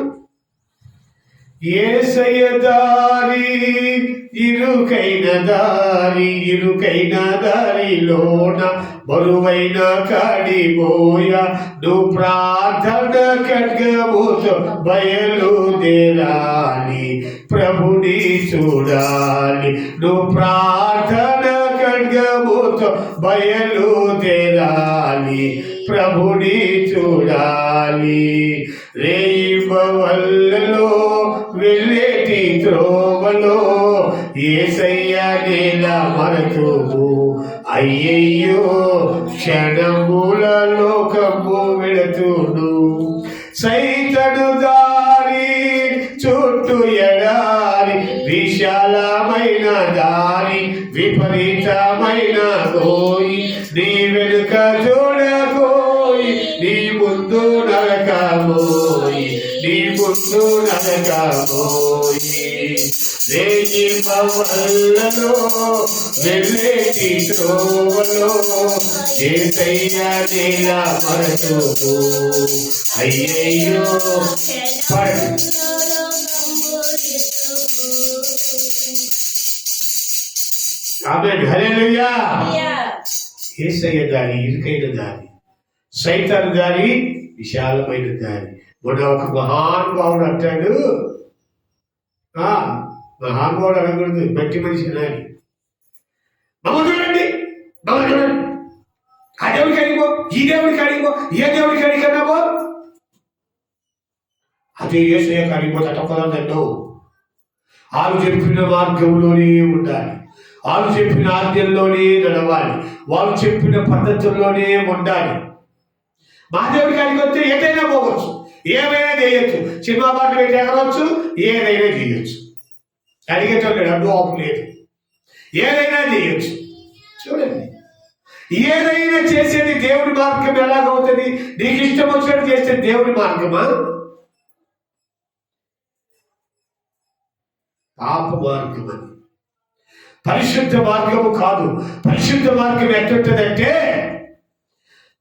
యేసయ్య దారి ఇరుకైన దారిలోన బరువైన కాడిపోయ నువ్వు ప్రార్థన ఖడ్గముతో బయలుదేరాలి, ప్రభుని చూడాలి. నువ్వు ప్రార్థన ఖడ్గముతో బయలుదేరాలి, ప్రభుని చూడాలి. రేయిబవల్లో వెళ్ళేటి త్రోవలో యేసయ్య నేల మరతువు, అయ్యయ్యో క్షణముల లోకము వెళుతును. సైతను దారి చుట్టూ ఎడారి, విశాలమైన దారి విపరీతమైన గోయి, నీ వెనుక చూడకోయి, నీ ముందు నరకమోయి, నీ ముందు నరకమోయి. రేయిబవల్లో వెళ్ళేటి త్రోవలో యేసయ్య నేల మరతువు, అయ్యయ్యో ఆమేన్, హల్లెలూయా. యేసయ్య దారి ఇరుకైన దారి, సైతాను దారి విశాలమైన దారి. మొన్న ఒక మహానుభావుడు అంటాడు, మహానుభావుడు అనకూడదు, బట్టి మనిషి అని. మమ్మ చూడండి, ఆ దేవుడికి అడిగిపో, ఈ దేవుడికి అడిగిపో, ఏ దేవుడికి అడిగినావో అదే యేసయ్యకి అడిగిపోతే అటొక్కదండో. ఆలు చెప్పిన మార్గంలోనే ఉండాలి, వాళ్ళు చెప్పిన ఆజ్ఞల్లోనే నడవాలి, వాళ్ళు చెప్పిన పద్ధతుల్లోనే ఉండాలి. మా దేవుడికి అడిగితే ఎటైనా పోవచ్చు, ఏమైనా చేయొచ్చు, సినిమా పాటలు పెట్టి ఎగరవచ్చు, ఏదైనా చేయొచ్చు. అడిగేటోళ్ళు అడ్డు ఆపు లేదు, ఏదైనా చేయొచ్చు. చూడండి, ఏదైనా చేసేది దేవుడి మార్గం ఎలాగవుతుంది? నీకు ఇష్టం వచ్చినట్టు చేస్తే దేవుడి మార్గమా? పాప మార్గం అని. పరిశుద్ధ మార్గము కాదు. పరిశుద్ధ మార్గం ఎట్టుంటుందంటే,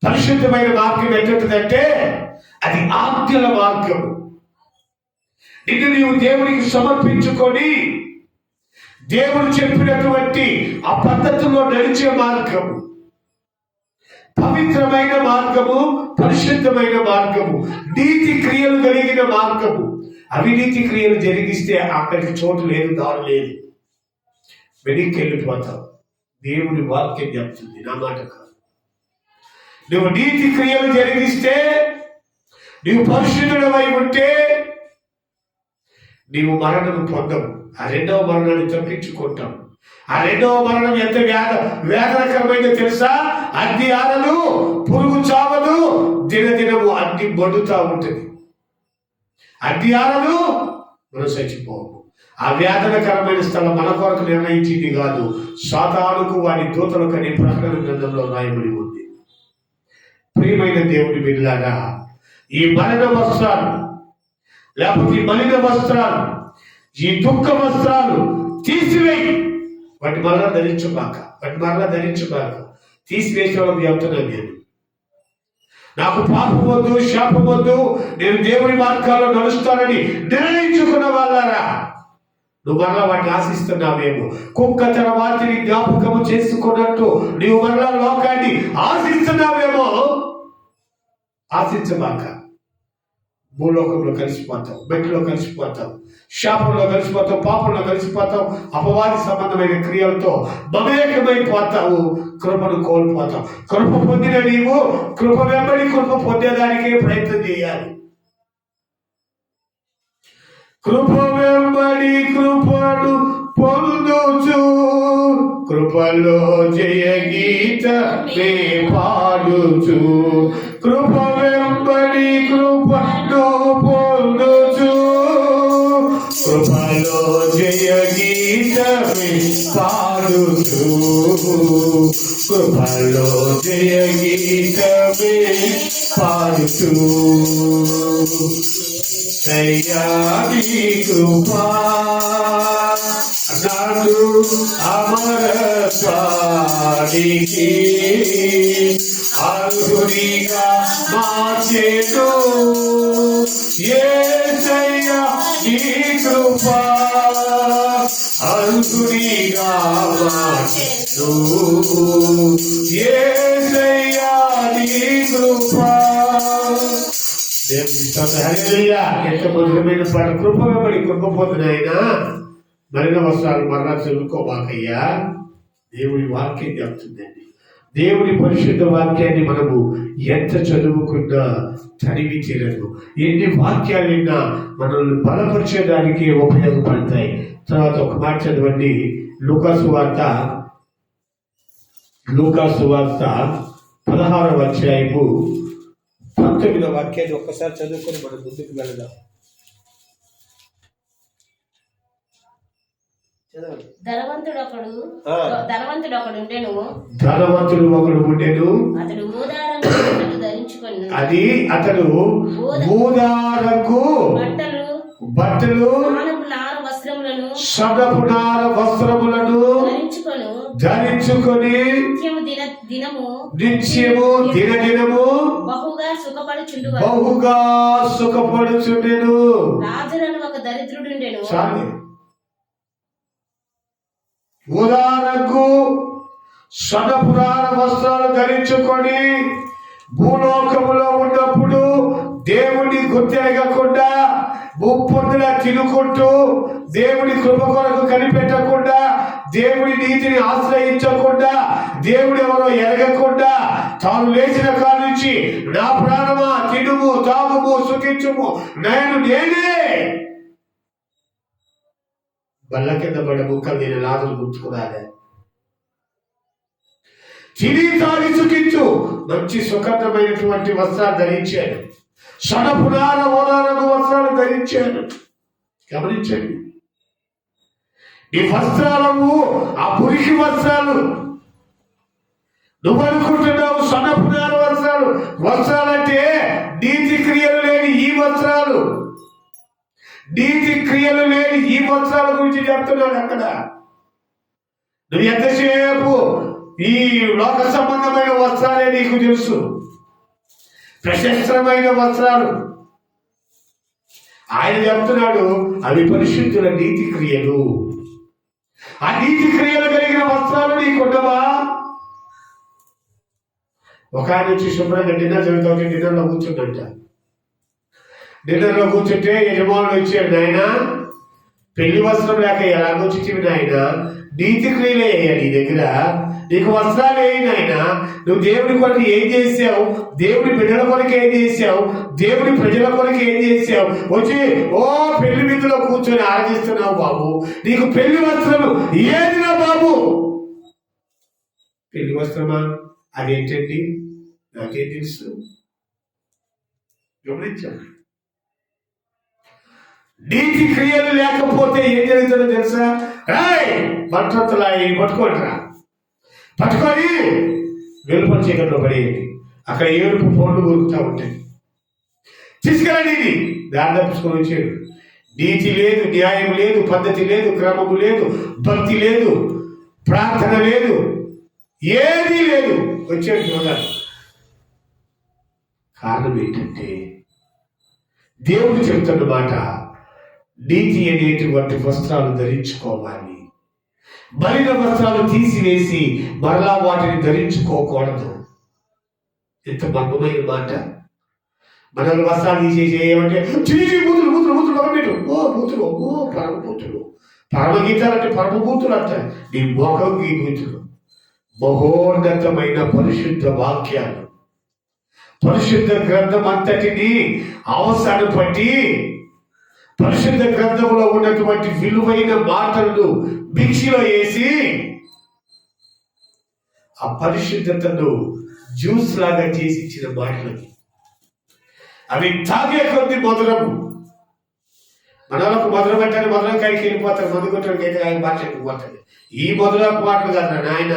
పరిశుద్ధమైన మార్గం ఎట్టుంటుందంటే అది ఆజ్ఞల మార్గము. నిన్ను నీవు దేవునికి సమర్పించుకొని దేవుడు చెప్పినటువంటి ఆ పద్ధతిలో నడిచే మార్గము, పవిత్రమైన మార్గము, పరిశుద్ధమైన మార్గము, నీతి క్రియలు కలిగిన మార్గము. అవినీతి క్రియలు జరిగిస్తే అక్కడికి చోటు లేదు, దారి లేదు, వెనక్కి వెళ్ళిపోతావు. దేవుని వాక్యం చెప్తుంది, నా మాట కాదు. నువ్వు నీతి క్రియలు జరిగిస్తే, నీవు పరిశుద్ధుడవై ఉంటే నీవు మరణం పొందవు. ఆ రెండవ మరణాన్ని తప్పించుకుంటాం. ఆ రెండవ మరణం ఎంత వేదనకరమైందో తెలుసా? అగ్ని ఆరదు, పురుగు చావదు, దినదినము అగ్ని మండుతా ఉంటుంది. అగ్ని ఆరదు, మనం చచ్చిపోవు. ఆ వేదనకరమైన స్థలం మన కొరకు నిర్ణయించింది కాదు, సాతానుకు వాడి దూతలకు అనే ప్రకటన గ్రంథంలో రాయబడి ఉంది. ప్రియమైన దేవుని బిడ్డలారా, ఈ మరణ వస్త్రాలు, లేకపోతే ఈ మలిన వస్త్రాలు, ఈ దుఃఖ వస్త్రాలు తీసివేయి. వాటి మరలా ధరించుగాక. తీసివేసే వాళ్ళకి చెప్తున్నాను నేను. నాకు పాపం వద్దు, శాపం వద్దు, నేను దేవుని మార్గాల్లో నడుస్తానని నిర్ణయించుకున్న వాళ్ళారా, నువ్వు మరలా వాటిని ఆశిస్తున్నావేమో. కుక్క తన వాటిని జ్ఞాపకము చేసుకున్నట్టు నువ్వు మరలా లోకాన్ని ఆశిస్తున్నావేమో. ఆశించబాక. భూలోకంలో కలిసిపోతావు, బెట్టులో కలిసిపోతావు, శాపంలో కలిసిపోతావు, పాపంలో కలిసిపోతావు, అపవాది సంబంధమైన క్రియలతో మమేకమైపోతావు, కృపను కోల్పోతావు. కృప పొందిన నీవు కృప వెంబడి కృప పొందేదానికే ప్రయత్నం చేయాలి. కృప వెంబడి కృపను పొందుచు, కృపలో జయ గీత నే పాడుచు. కృప వెంబడి కృపను పొందుచు, కృపలో జయ గీతమే పాడుతూ కృపలో జయ గీతమే పాడుతూ దయాని కృపా నాడు అమరత్వానికి అర్హునిగా మార్చెను యేసయ్యా నీ కృపా అర్హునిగా మార్చెను యేసయ్యా నీ కృపా. ఎంత మధురమైన పాట. కృప వెంబడి కృప పొందినైనా మరిన వస్త్రాలు మరలా చదువుకోవాకయ్యా. దేవుడి వాక్యం చెప్తుందండి. దేవుడి పరిశుద్ధ వాక్యాన్ని మనము ఎంత చదువుకున్నా చదివి తీరదు. ఎన్ని వాక్యాలు విన్నా మనల్ని బలపరిచేదానికి ఉపయోగపడతాయి. తర్వాత ఒక మాట చదవండి. లూకాసు వార్త 16వ అధ్యాయము 19వ వాక్యాన్ని ఒక్కసారి చదువుకొని మనం ముందుకు వెళదాం. ధనవంతుడు ఒకడు ఉండెను. అతడు ఊదారంగు అతడు ఊదారంగు బట్టలు సదపు నార వస్త్రములను ధరించుకొని నిత్యము దినదినము బహుగా సుఖపడుచుండెను. లాజరు ఒక దరిద్రుడుండెను. ఉదాహరణకు సదపురాణ వస్త్రాలు ధరించుకొని భూలోకములో ఉన్నప్పుడు దేవుని గుర్తెరగకుండా ముప్పొందులా తినుకుంటూ దేవుని కృప కొరకు కనిపెట్టకుండా దేవుడి నీతిని ఆశ్రయించకుండా దేవుడు ఎవరో ఎరగకుండా తాను లేచిన కాడ నుంచి నా ప్రాణమా తినుము తాగుము సుఖించుము నేనే బల్ల కింద పడ్డ ముక్కలు నేను లాజరు గుర్తుకురాలే. తిని తాగి సుఖించు మంచి సుఖమైనటువంటి వస్త్రాలు ధరించాను. సడపునార ఓదారపు వస్త్రాలు ధరించాను. గమనించండి, ఈ వస్త్రాలు ఆ పురికి వస్త్రాలు. నువ్వు అనుకుంటున్నావు సడపునార వస్త్రాలంటే నీతి క్రియలు లేని ఈ వస్త్రాలు. నీతి క్రియలు లేని ఈ వస్త్రాల గురించి చెప్తున్నాడు అక్కడ. నువ్వు ఎంతసేపు ఈ లోక సంబంధమైన వస్త్రాలే నీకు తెలుసు, ప్రశస్తమైన వస్త్రాలు. ఆయన చెప్తున్నాడు అవి పరిశుద్ధుల నీతి క్రియలు. ఆ నీతి క్రియలు కలిగిన వస్త్రాలు నీకున్నవా? ఒక ఆయన వచ్చి శుభ్రంగా డిన్నర్ జరుగుతూ డిన్నర్లో కూర్చుందంట. డిన్నర్లో కూర్చుంటే యజమానులు వచ్చాడు, నాయన పెళ్లి వస్త్రం లేక ఎలాగొచ్చి నాయన నీతి క్రియలే నీ దగ్గర, నీకు వస్త్రాలు వేయి నాయన, నువ్వు దేవుడి కొరకు ఏం చేసావు, దేవుడి బిడ్డల కొరకు ఏం చేసావు, దేవుడి ప్రజల కొరకు ఏం చేసావు, వచ్చి ఓ పెళ్లి విందులో కూర్చొని ఆరాధిస్తున్నావు బాబు, నీకు పెళ్లి వస్త్రము ఏదిరా బాబు? పెళ్లి వస్త్రమా? అదేంటండి నాకేం తెలుసు. గమనించాను. నీతి క్రియలు లేకపోతే ఏం జరుగుతుందో తెలుసా? బట్టలా పట్టుకోండిరా, పట్టుకొని వెలుపల చీకట్లో పడేయండి. అక్కడ ఏడుపు ఫోన్లు ఊరుకుతా ఉంటాయి. తీసుకెళ్ళండి. దారి తప్పించుకొని వచ్చాడు. నీతి లేదు, న్యాయం లేదు, పద్ధతి లేదు, క్రమము లేదు, భక్తి లేదు, ప్రార్థన లేదు, ఏదీ లేదు. వచ్చాడు చూడాలి. కారణం ఏంటంటే దేవుడు చెప్తున్న మాట, నీతి అనేటువంటి వస్త్రాలు ధరించుకోవాలి. మలిన వస్త్రాలు తీసివేసి మరలా వాటిని ధరించుకోకూడదు. ఎంత మర్మమైన మాట. మనల్ని వస్త్రాలు తీసేసి ఏమంటే చిరిగి బూతులు బూతులు బూతులు పరమేటు ఓ బూతులు ఓ పరమబూతులు, పరమగీతాలంటే పరమబూతులు అంట. నీ మోహం ఈ బూతులు. మహోన్నతమైన పరిశుద్ధ వాక్యాలు, పరిశుద్ధ గ్రంథం అంతటిని అవసరం పట్టి పరిశుద్ధ గ్రంథంలో ఉన్నటువంటి విలువైన మాటలను మిక్సీలో వేసి ఆ పరిశుద్ధతను జ్యూస్ లాగా చేసి ఇచ్చిన మాటలు అవి తాగే కొద్ది మధురము. మనలకు మొదలు పెట్టాలి, మొదలు కాడికి వెళ్ళిపోతారు, మందు కొట్టడానికి ఆయన భాష వెళ్ళిపోతుంది. ఈ మొదలపు మాటలు కదా నాయన,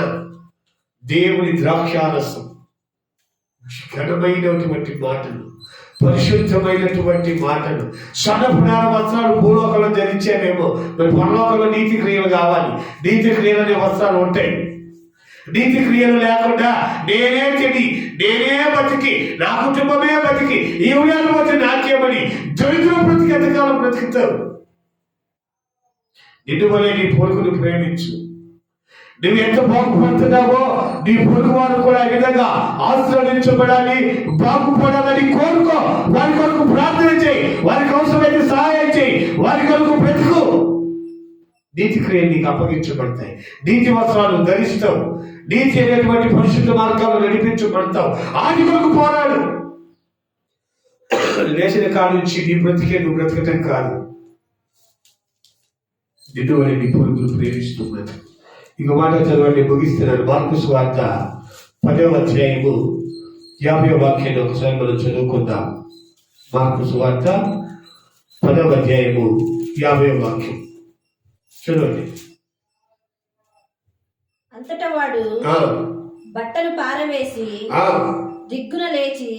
దేవుని ద్రాక్షారసం, ఘనమైనటువంటి మాటలు, పరిశుద్ధమైనటువంటి మాటలు. సన్నపునార వస్త్రాలు భూలోకంలో ధరించామేమో, మరి పరలోకంలో నీతి క్రియలు కావాలి. నీతి క్రియలు అనే వస్త్రాలు ఉంటాయి. నీతి క్రియలు లేకుండా నేనే చెడి, నేనే బతికి, నా కుటుంబమే బతికి, ఈ ఉదయాలు పోతే నాకేమని దరిద్రం బ్రతికి ఎంతకాలం బ్రతుకుతావు? నిన్ను వలె నీ పొరుగును ప్రేమించు. నువ్వు ఎంత బాగుపడుతున్నావో నీ పొరుగు వారు కూడా ఈ విధంగా ఆశీర్వదించబడాలి, బాగుపడాలని కోరుకో. వారి కొరకు ప్రార్థన చేయి, వారికి అవసరమైతే సహాయం చేయి, వారి కొరకు బ్రతుకు. నీతి క్రియలు నీకు అప్పగించబడతాయి. నీతి వస్త్రాలు ధరిస్తావు. నీతి అనేటువంటి పరిశుద్ధ మార్గాలు నడిపించబడతావు. ఆది కొరకు పోరాడు. లేచిన కాడ నుంచి నీ బ్రతికే నువ్వు బ్రతకటం కాదు, నిన్ను వలె నీ పొరుగును ప్రేమిస్తున్నాను. ఇంకో మాట చదవండి, ముగిస్తున్నాను. మార్కు సువార్త 10వ అధ్యాయము 50వ వాక్యాన్ని ఒకసారి మనం చదువుకుందాం. మార్కు సువార్త 10వ అధ్యాయము 50వ వాక్యం చదవండి. అంతటా వాడు బట్టలు పారవేసి దిగ్గున లేచి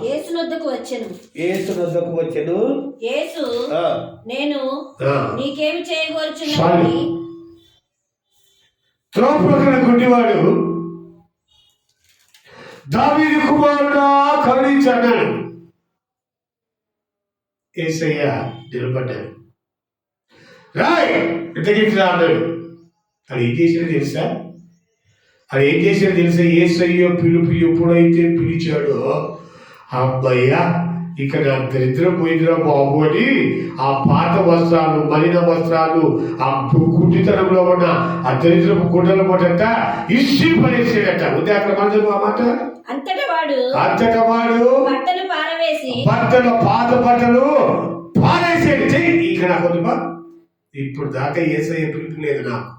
యేసు నొద్దకు వచ్చెను. యేసు నేను నీకేమి చేయగోరుచున్నాను? త్రోపకన గుడ్డివాడు దావీదు కుమారుడా కరుణించు అన్నాడు. యేసయ్య నిలబడ్డాడు. రాయ్ ఇంతకించి అన్నాడు. అది ఏం చేశాడు తెలుసా? యేసయ్య పిలుపు ఎప్పుడైతే పిలిచాడో, అబ్బయ్యా ఇక నా దరిద్రం పోయిందిరా బాబు అని ఆ పాత వస్త్రాలు, మలిన వస్త్రాలు, ఆ గుడ్డితనంలో ఉన్న ఆ దరిద్రపు గుడ్డల మొదట ఇష్టి పడేసాడట. ఉంది అక్కడ మనకు ఆ మాట. అంతటా వాడు బట్టలు, పాత బట్టలు పారేసాడు. ఇక నాకు ఇప్పుడు దాకా యేసయ్య పిలుపు లేదు నాకు.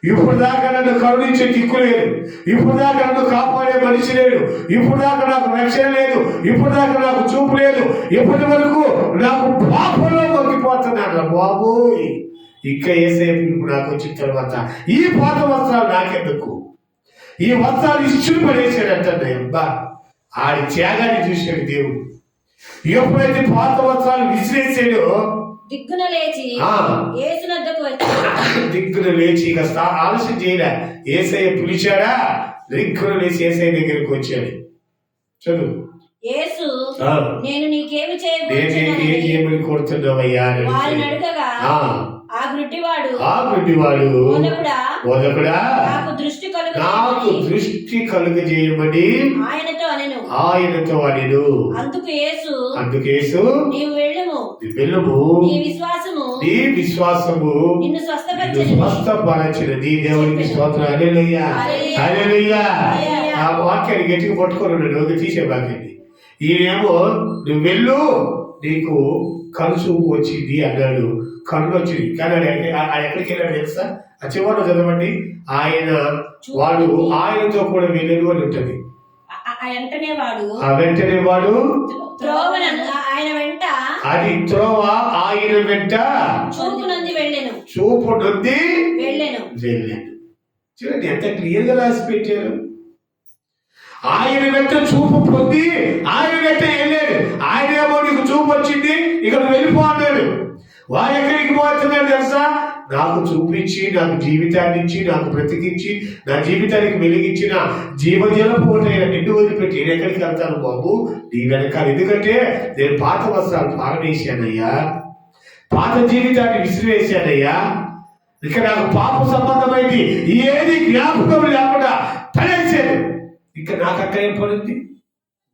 ఇప్పుడు దాకా నన్ను కరుణించే దిక్కు లేదు. ఇప్పుడు దాకా నన్ను కాపాడే మనిషి లేడు. ఇప్పుడు దాకా నాకు రక్షణ లేదు. ఇప్పుడు దాకా నాకు చూపు లేదు. ఇప్పటి వరకు నాకు పాపంలో మొక్కిపోతున్నాను బాబు. ఇంకా యేసయ్య పిలుపు నాకు వచ్చిన తర్వాత ఈ పాత వస్త్రాలు నాకెందుకు? ఈ వస్త్రాలు ఇష్టులు పడేసాడంటే అబ్బా, ఆడి త్యాగాన్ని చూశాడు దేవుడు. ఎప్పుడైతే పాత వస్త్రాలు విసిరేసాడో దిగ్గున లేచి యేసు నొద్దకు ఇక ఆలస్యం చేయలే. యేసయ్య పిలిచాడా, దిగ్గున లేచి యేసయ్య దగ్గరికి వచ్చాడు. చదువు. యేసు నేను నీకేమి చేయమని కోరుతున్నావయ్యా? ఆ గుడ్డివాడు బోధకుడా నాకు దృష్టి కలుగజేయమని ఆయనతో అనెను. అందుకు యేసు నీవు వెళ్ళుము, నీ విశ్వాసము నిన్ను స్వస్థపరచినది. దేవునికి స్తోత్రం. హల్లెలూయా, హల్లెలూయా. ఆ వాక్యాన్ని గట్టిగా పట్టుకోను, తీసే వాక్యాన్ని. ఈయనేమో నువ్వు వెళ్ళు, నీకు కలుసు వచ్చింది అన్నాడు. కళ్ళు వచ్చింది కానీ ఎక్కడికి వెళ్ళాడు తెలుసా? ఆ చివరిలో చదవండి. వాడు ఆయనతో కూడా వెళ్ళను అని ఉంటుంది. వెంటనే వాడు అది త్రోవ ఆయన వెంట చూపు నొంది వెళ్ళాను. చూడండి ఎంత క్లియర్ గా రాసి పెట్టారు. ఆయన వెంట చూపు పొంది ఆయన వెంట వెళ్ళాడు. ఆయనేమో నీకు చూపు వచ్చింది, ఇక్కడ వెళ్ళిపో అన్నాడు. వాడు ఎక్కడికి పోతున్నాడు తెలుసా? నాకు చూపించి, నాకు జీవితాన్ని ఇచ్చి, నాకు బ్రతికించి, నా జీవితానికి వెలిగించిన జీవజల పోటైన నిన్ను వదిలిపెట్టి నేను ఎక్కడికి వెళ్తాను బాబు? నీ వెనకాల. ఎందుకంటే నేను పాత వస్త్రాలు పారవేశానయ్యా, పాత జీవితాన్ని విసిరివేశానయ్యా. ఇక నాకు పాప సంబంధమైంది ఏది జ్ఞాపకం లేకుండా పడేసాను. ఇక నాకు అక్కడ ఏం పడుంది?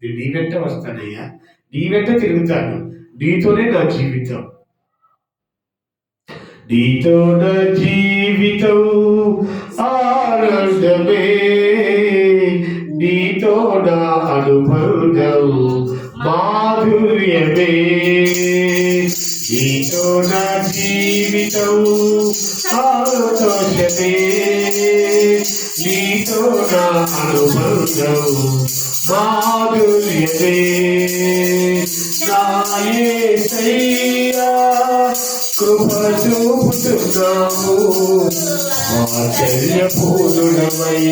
నేను నీ వెంట వస్తానయ్యా, నీ వెంట తిరుగుతాను. నీతోనే నా జీవితం, నీతో నా జీవితం ఆనందమే, నీతో నా అనుబంధం మాధుర్యమే. నీతో నా జీవితం సంతోషమే, నీతో నా అనుబంధం మాధుర్యమే. నా యేసయ్యా కృప చూపుతున్నావు వాత్సల్యపూర్ణమై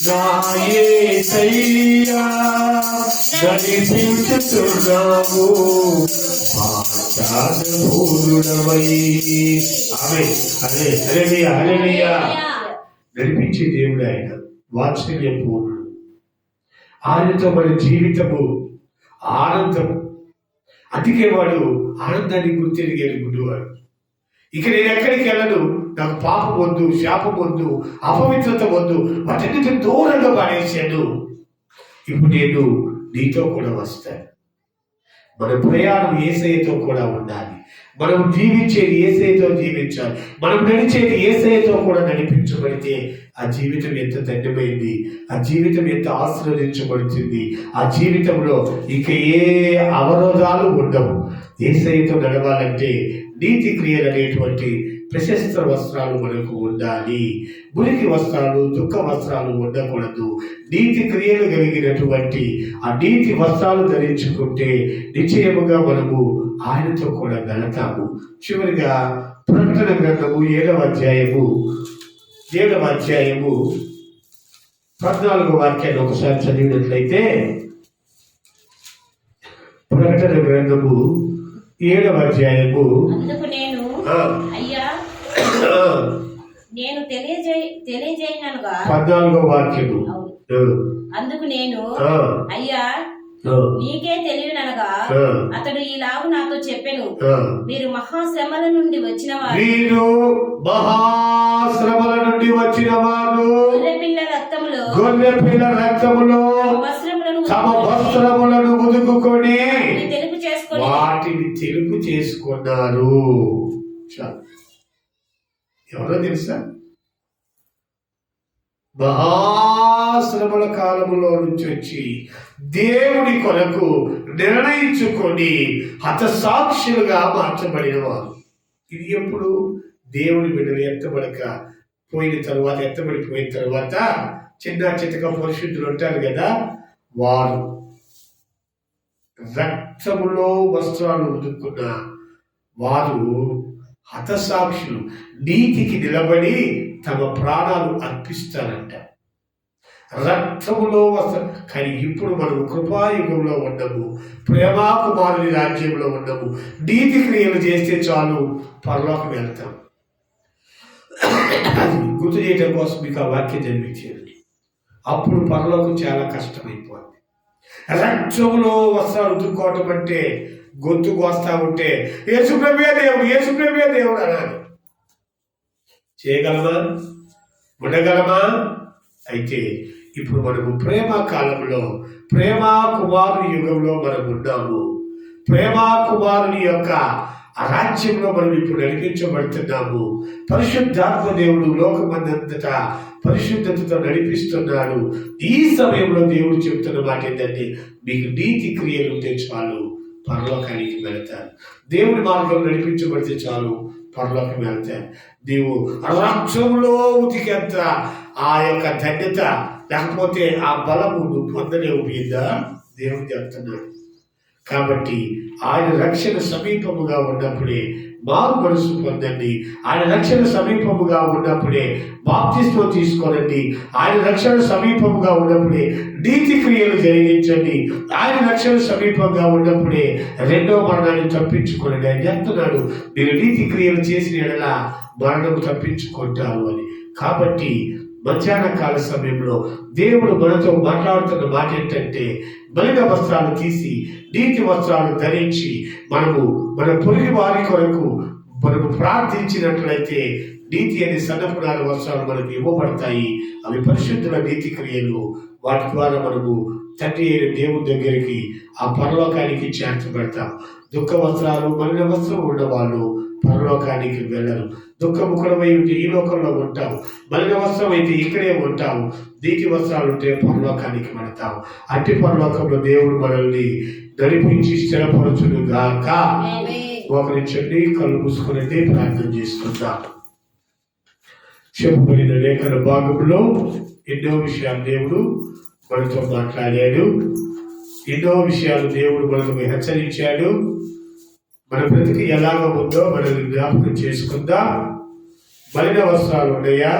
నా యేసయ్యా నడిపించుతున్నావు వాత్సల్యపూర్ణమై. ఆమేన్. హల్లెలూయా హల్లెలూయా. నడిపించే దేవుడు ఆయన, వాత్సల్యపూర్ణుడు. ఆయనతో మన జీవితము ఆనందం. అందుకే వాడు ఆనందాన్ని గుర్తెరిగేది గుడ్డివాడు. ఇక నేను ఎక్కడికి వెళ్ళను, నాకు పాపం వద్దు, శాపం వద్దు, అపవిత్రత వద్దు, వాటన్నిటి దూరంగా పాడేశాను. ఇప్పుడు నేను నీతో కూడా వస్తాను. మన ప్రయాణం యేసయ్యతో కూడా ఉండాలి. మనం జీవించేది యేసయ్యతో జీవించాలి. మనం నడిచేది యేసయ్యతో కూడా నడిపించబడితే ఆ జీవితం ఎంత ధన్యమైంది, ఆ జీవితం ఎంత ఆశీర్వదించబడుతుంది. ఆ జీవితంలో ఇక ఏ అవరోధాలు ఉండవు. యేసయ్యతో నడవాలంటే నీతి క్రియలు అనేటువంటి ప్రశస్త వస్త్రాలు మనకు ఉండాలి. మురికి వస్త్రాలు, దుఃఖ వస్త్రాలు ఉండకూడదు. నీతి క్రియలు కలిగినటువంటి ఆ నీతి వస్త్రాలు ధరించుకుంటే నిశ్చయముగా మనము ఆయనతో కూడా వెళతాము. చివరిగా ప్రకటన గ్రంథము 7వ అధ్యాయము 14వ వాక్యాన్ని ఒకసారి చదివినట్లయితే, ప్రకటన గ్రంథము 7వ అధ్యాయము అందుకు నేను అయ్యా నేను తెలియజేయనగా 14వ వాక్యము. అందుకు నేను అయ్యా నీకే తెలియనగా అతడు ఈలాగు నాతో చెప్పెను, మీరు మహాశ్రమల నుండి వచ్చిన వారు, గొర్రె పిల్ల రక్తములో తమ వస్త్రములను ఉదుకుకొని వాటిని తెలుపు చేసుకున్నారు. ఎవరో తెలుసా? మహాశ్రమల కాలములో నుంచి వచ్చి దేవుని కొరకు నిర్ణయించుకొని హతసాక్షులుగా మార్చబడిన వారు. ఇది ఎప్పుడు? దేవుని బిడ్డలు ఎత్తబడిపోయిన తర్వాత చిన్న చితక పరిశుద్ధులు ఉంటారు కదా, వారు రక్తములో వస్త్రాలు ఉదుక్కున్న వారు హతసాక్షులు, నీతికి నిలబడి తమ ప్రాణాలు అర్పిస్తారంట. రక్తములో వస్త్రం. కానీ ఇప్పుడు మనం కృపాయుగంలో ఉండము, ప్రేమాకుమారుని రాజ్యంలో ఉండము. నీతి క్రియలు చేస్తే చాలు పరలోకం వెళ్తాం. అది గుర్తు చేయడం కోసం మీకు ఆ వాక్యం జన్మించారు. అప్పుడు పరలోకం చాలా కష్టమైపోయింది. రక్తములో వస్త్రాలు ఉతుక్కోవటం అంటే గొంతు కోస్తా ఉంటే యేసుప్రభువే దేవుడు అనాలి. చేయగలమా? ఉండగలమా? అయితే ఇప్పుడు మనము ప్రేమ కాలంలో, ప్రేమా కుమారుని యుగంలో మనం ఉన్నాము. ప్రేమా కుమారుని యొక్క రాజ్యంలో మనం ఇప్పుడు నడిపించబడుతున్నాము. పరిశుద్ధాత్మ దేవుడు లోకమందంతటా పరిశుద్ధతతో నడిపిస్తున్నాడు. ఈ సమయంలో దేవుడు చెప్తున్న మాట ఏంటంటే, మీకు నీతి క్రియలు ఉంటే చాలు పరలోకానికి వెళతారు. దేవుని మార్గంలో నడిపించబడితే చాలు పరలోకం వెళ్తారు. నీవు రక్తంలో ఉతికేంత ఆ యొక్క ధన్యత లేకపోతే ఆ బలము నువ్వు పొందలేవు మీద దేవుడు చెప్తున్నాడు. కాబట్టి ఆయన రక్షణ సమీపముగా ఉన్నప్పుడే మారు మనసు పొందండి. ఆయన రక్షణ సమీపముగా ఉన్నప్పుడే బాప్తిస్మం తీసుకోనండి. ఆయన రక్షణ సమీపముగా ఉన్నప్పుడే నీతి క్రియలు జరిగించండి. ఆయన రక్షణ సమీపంగా ఉన్నప్పుడే రెండో మరణాన్ని తప్పించుకోనండి. ఆయన చెప్తున్నాడు, మీరు నీతి క్రియలు చేసిన ఎడల మరణము తప్పించుకుంటారు అని. కాబట్టి మధ్యాహ్న కాల సమయంలో దేవుడు మనతో మాట్లాడుతున్న మాట ఏంటంటే, మలిన వస్త్రాలు తీసి నీతి వస్త్రాలు ధరించి మనము మన పొరుగు వారి కొరకు మనము ప్రార్థించినట్లయితే నీతి అనే సన్నపునాల వస్త్రాలు మనకు ఇవ్వబడతాయి. అవి పరిశుద్ధుల నీతి క్రియలు. వాటి ద్వారా మనము తండ్రి అయిన దేవుని దగ్గరికి, ఆ పరలోకానికి చేర్చబడతాం. దుఃఖ వస్త్రాలు, మలిన వస్త్రం ఉన్నవాళ్ళు పరలోకానికి వెళ్ళరు. దుఃఖముఖుడమై ఉంటే ఈ లోకంలో ఉంటావు, మలిన వస్త్రం అయితే ఇక్కడే ఉంటావు. నీతి వస్త్రాలు ఉంటే పరలోకానికి వెళతావు. అట్టి పరలోకంలో దేవుడు మనల్ని నడిపించి స్థిరపరచును గాక. ఒకరి చెడ్డి కళ్ళు మూసుకునండి, ప్రార్థన చేసుకుందాం. చెప్పబడిన లేఖన భాగంలో ఎన్నో విషయాలు దేవుడు మనతో మాట్లాడాడు. ఎన్నో విషయాలు దేవుడు మనకు హెచ్చరించాడు. మన బ్రతికి ఎలాగ ఉందో మనల్ని జ్ఞాపకం చేసుకుందాం. మలిన వస్త్రాలు ఉన్నాయా,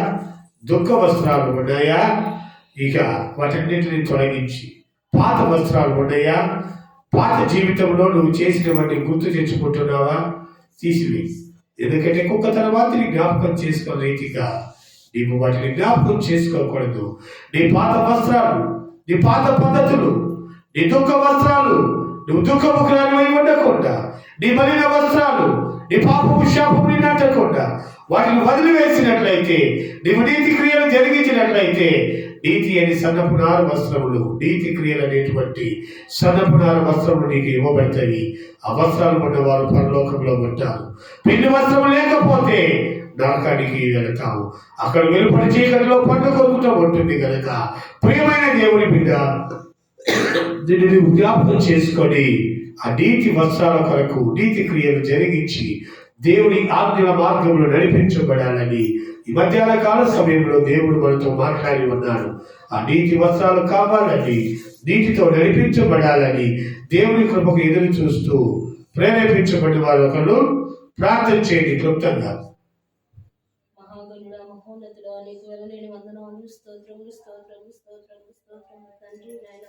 దుఃఖ వస్త్రాలు ఉన్నాయా, ఇక వాటన్నిటిని తొలగించి పాత వస్త్రాలు ఉన్నాయా, పాత జీవితంలో నువ్వు చేసినవన్నీ గుర్తు తెచ్చుకుంటున్నావా, తీసివేయి. ఎందుకంటే కుక్క తర్వాతని జ్ఞాపకం చేసుకున్న రీతిగా నీవు వాటిని జ్ఞాపకం చేసుకోకూడదు. నీ పాత వస్త్రాలు, నీ పాత పద్ధతులు, నీ దుఃఖ వస్త్రాలు, నువ్వు దుఃఖముఖురాలు ఉండకుండా, నీ మలిన వస్త్రాలు, నీ పాపము శాపము నాటకుండా వాటిని వదిలివేసినట్లయితే, నీవు నీతి క్రియలు జరిగించినట్లయితే, నీతి అని సన్నపునార వస్త్రములు, నీతి క్రియలు అనేటువంటి సన్నపునార వస్త్రములు నీకు ఇవ్వబడతాయి. ఆ వస్త్రాలు ఉన్నవారు పరలోకంలో ఉంటారు. పెళ్లి వస్త్రం లేకపోతే నరకానికి వెళతావు. అక్కడ వెలుపడి చీకటిలో పండు కొరుకుతూ ఉంటుంది కనుక ప్రియమైన దేవుని బిడ్డ, దీనిని జ్ఞాపకం చేసుకొని ఆ నీతి వస్త్రాల కొరకు నీతి క్రియలు జరిగించి దేవుని ఆజ్ఞల మార్గంలో నడిపించబడాలని ఈ మధ్యాహ్న కాల సమయంలో దేవుడు మనతో మాట్లాడి ఉన్నాడు. ఆ నీతి వస్త్రాలు కావాలని, నీతితో నడిపించబడాలని దేవుని కృపకు ఎదురు చూస్తూ ప్రేరేపించబడిన వారు ఒకరు ప్రార్థన చేయండి క్లుప్తంగా. మహాగణుడా, మహోన్నతుడా, నీకు వెళ్ళలేని వందనాలు, స్తోత్రములు, స్తోత్రములు, స్తోత్రములు, స్తోత్రములు తండ్రి. నాయన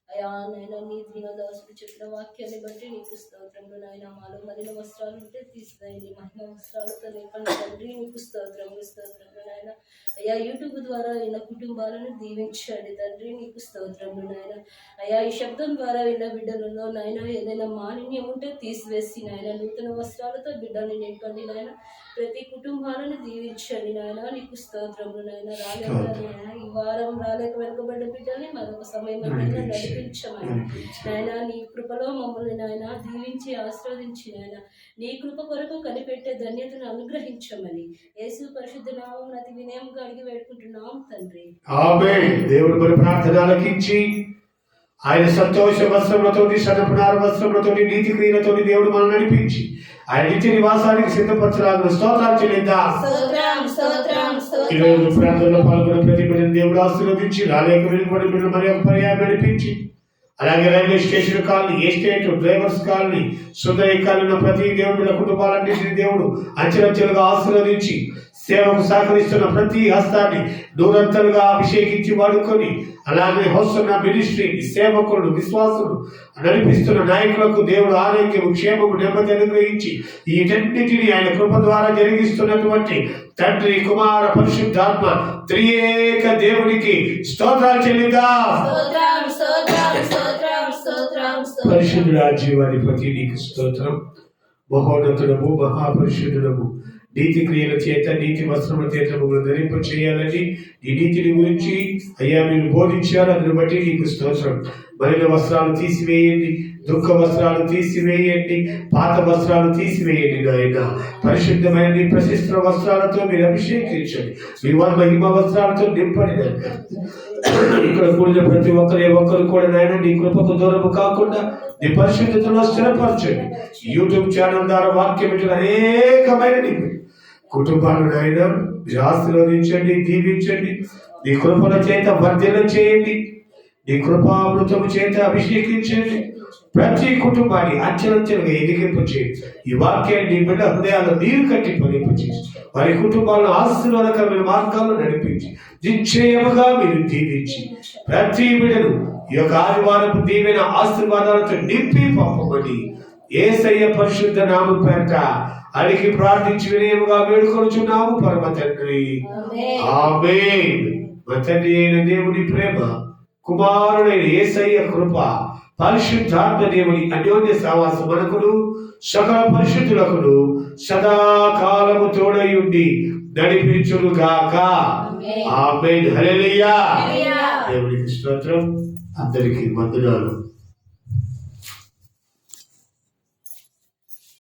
అయా నాయన, నీ దీనదాసుడు చెప్పిన వాక్యాన్ని బట్టి నీకు స్తోత్రములు. నాయన మాలో మలిన వస్త్రాలు ఉంటే తీసివేయండి, మహిమ వస్త్రాలతో నింపండి తండ్రి. నీకు స్తోత్రములు, స్తోత్రములు నాయన. అయ్యా యూట్యూబ్ ద్వారా విన్న కుటుంబాలను దీవించండి తండ్రి. నీకు స్తోత్రములు నాయన. అయ్యా ఈ శబ్దం ద్వారా విన్న బిడ్డలలో నాయన ఏదైనా మాలిన్యం ఉంటే తీసివేసి నాయన నూతన వస్త్రాలతో బిడ్డని నింపండి నాయన. ప్రతి కుటుంబాలను దీవించండి నాయన. నీకు స్తోత్రములు నాయన. రాలేక ఈ వారం రాలేక వెనుకబడ్డ బిడ్డల్ని మరొక సమయం నడిపించమని నాయన, నీ కృపలో మమ్మల్ని నాయన దీవించి ఆస్వాదించి నాయన నీ కృప కొరకు కనిపెట్టే ధన్యతను అనుగ్రహించమని యేసు పరిశుద్ధ నామమున అతి వినయంగా అడిగి వేడుకుంటున్నాం తండ్రి. ఆమేన్. దేవుడు మన ప్రార్థన ఆలకించి ఆయన సంతోష వస్త్రములతోటి, సన్నపునార వస్త్రములతోటి, నీతి క్రియలతోటి దేవుడు మనం నడిపించి ఆయన నిత్య నివాసానికి సిద్ధపరచడానికి స్తోత్రాలు చెల్లిద్దాం. ఈరోజు ప్రార్థనలో పాల్గొన్న ప్రతి బిడ్డను దేవుడు ఆశీర్వదించి రాలేక వెనుకబడి బిడ్డలు మరి ఒక పర్యాయం నడిపించి, అలాగే railway station colony, estate, drivers colony, Sundari colony ప్రతి దేవుడి కుటుంబాలన్నింటినీ దేవుడు అంచెలంచెలుగా ఆశీర్వదించి సేవకు సహకరిస్తున్న ప్రతి హస్తాన్ని నూరంతలుగా అభిషేకించి వాడుకొని, అలాగే వస్తున్న మినిస్ట్రీని, సేవకులను, విశ్వాసులు నడిపిస్తున్న నాయకులకు దేవుడు ఆరోగ్యం, క్షేమము, నెమ్మది అనుగ్రహించి వీటన్నిటిని ఆయన కృప ద్వారా జరిగిస్తున్నటువంటి తండ్రి, కుమార, పరిశుద్ధాత్మ త్రియేక దేవునికి స్తోత్రాలు చెల్లిద్దాం. పరిశుద్ధుడా, జీవాధిపతి నీకు స్తోత్రం. మహోన్నతుడము, మహాపరిశుద్ధుడము, నీతి క్రియల చేత, నీతి వస్త్రముల చేత మమ్మల్ని ధరింప చేయాలని ఈ నీతిని గురించి అయ్యా మీరు బోధించారు. అందుని బట్టి నీకు స్తోత్రం. మలిన వస్త్రాలు తీసివేయండి, దుఃఖ వస్త్రాలు తీసివేయండి, పాత వస్త్రాలు తీసివేయండి నాయన. పరిశుద్ధమైన నీ ప్రశస్త్ర వస్త్రాలతో మీరు అభిషేకించండి, మీ వారి మహిమ వస్త్రాలతో నింపండి నాయన. ఇక్కడ కూడిన ప్రతి ఒక్కరు కూడా నాయన నీ కృపకు దూరము కాకుండా నీ పరిశుద్ధతలో స్థిరపరచండి. యూట్యూబ్ ఛానల్ ద్వారా వాక్యం అనేకమైన కుటుంబాలను ఆయన మీరు ఆశీర్వదించండి, దీవించండి. నీ కృపల చేత వర్ధన చేయండి, నీ కృపామృతము చేత అభిషేకించండి. ప్రతి కుటుంబాన్ని అంచెలంచెలుగా ఎదిగింపు చేయండి. ఈ వాక్యాన్ని నీ బిడ్డ హృదయాల్లో నీరు కట్టి ఫలింపచేసి వారి కుటుంబాలను ఆశీర్వాదకరమైన మార్గాల్లో నడిపించి నిశ్చయముగా మీరు దీవించి ప్రతి బిడ్డను ఈ యొక్క ఆదివారపు దీవెన ఆశీర్వాదాలతో నింపి పంపమని యేసయ్య పరిశుద్ధ నామం పేరట అడిగి ప్రార్థించి వినయముగా వేడుకొనుచున్నాము పరమ తండ్రి. ఆమేన్. మా తండ్రి అయిన దేవుని ప్రేమ, కుమారుడైన యేసయ్య కృప, పరిశుద్ధాత్మ దేవుని అన్యోన్య సహవాసం మనకును సకల పరిశుద్ధులకును సదాకాలము తోడై ఉండి నడిపించును గాక. ఆమేన్. హల్లెలూయా. దేవునికి స్తోత్రం. అందరికీ వందనాలు.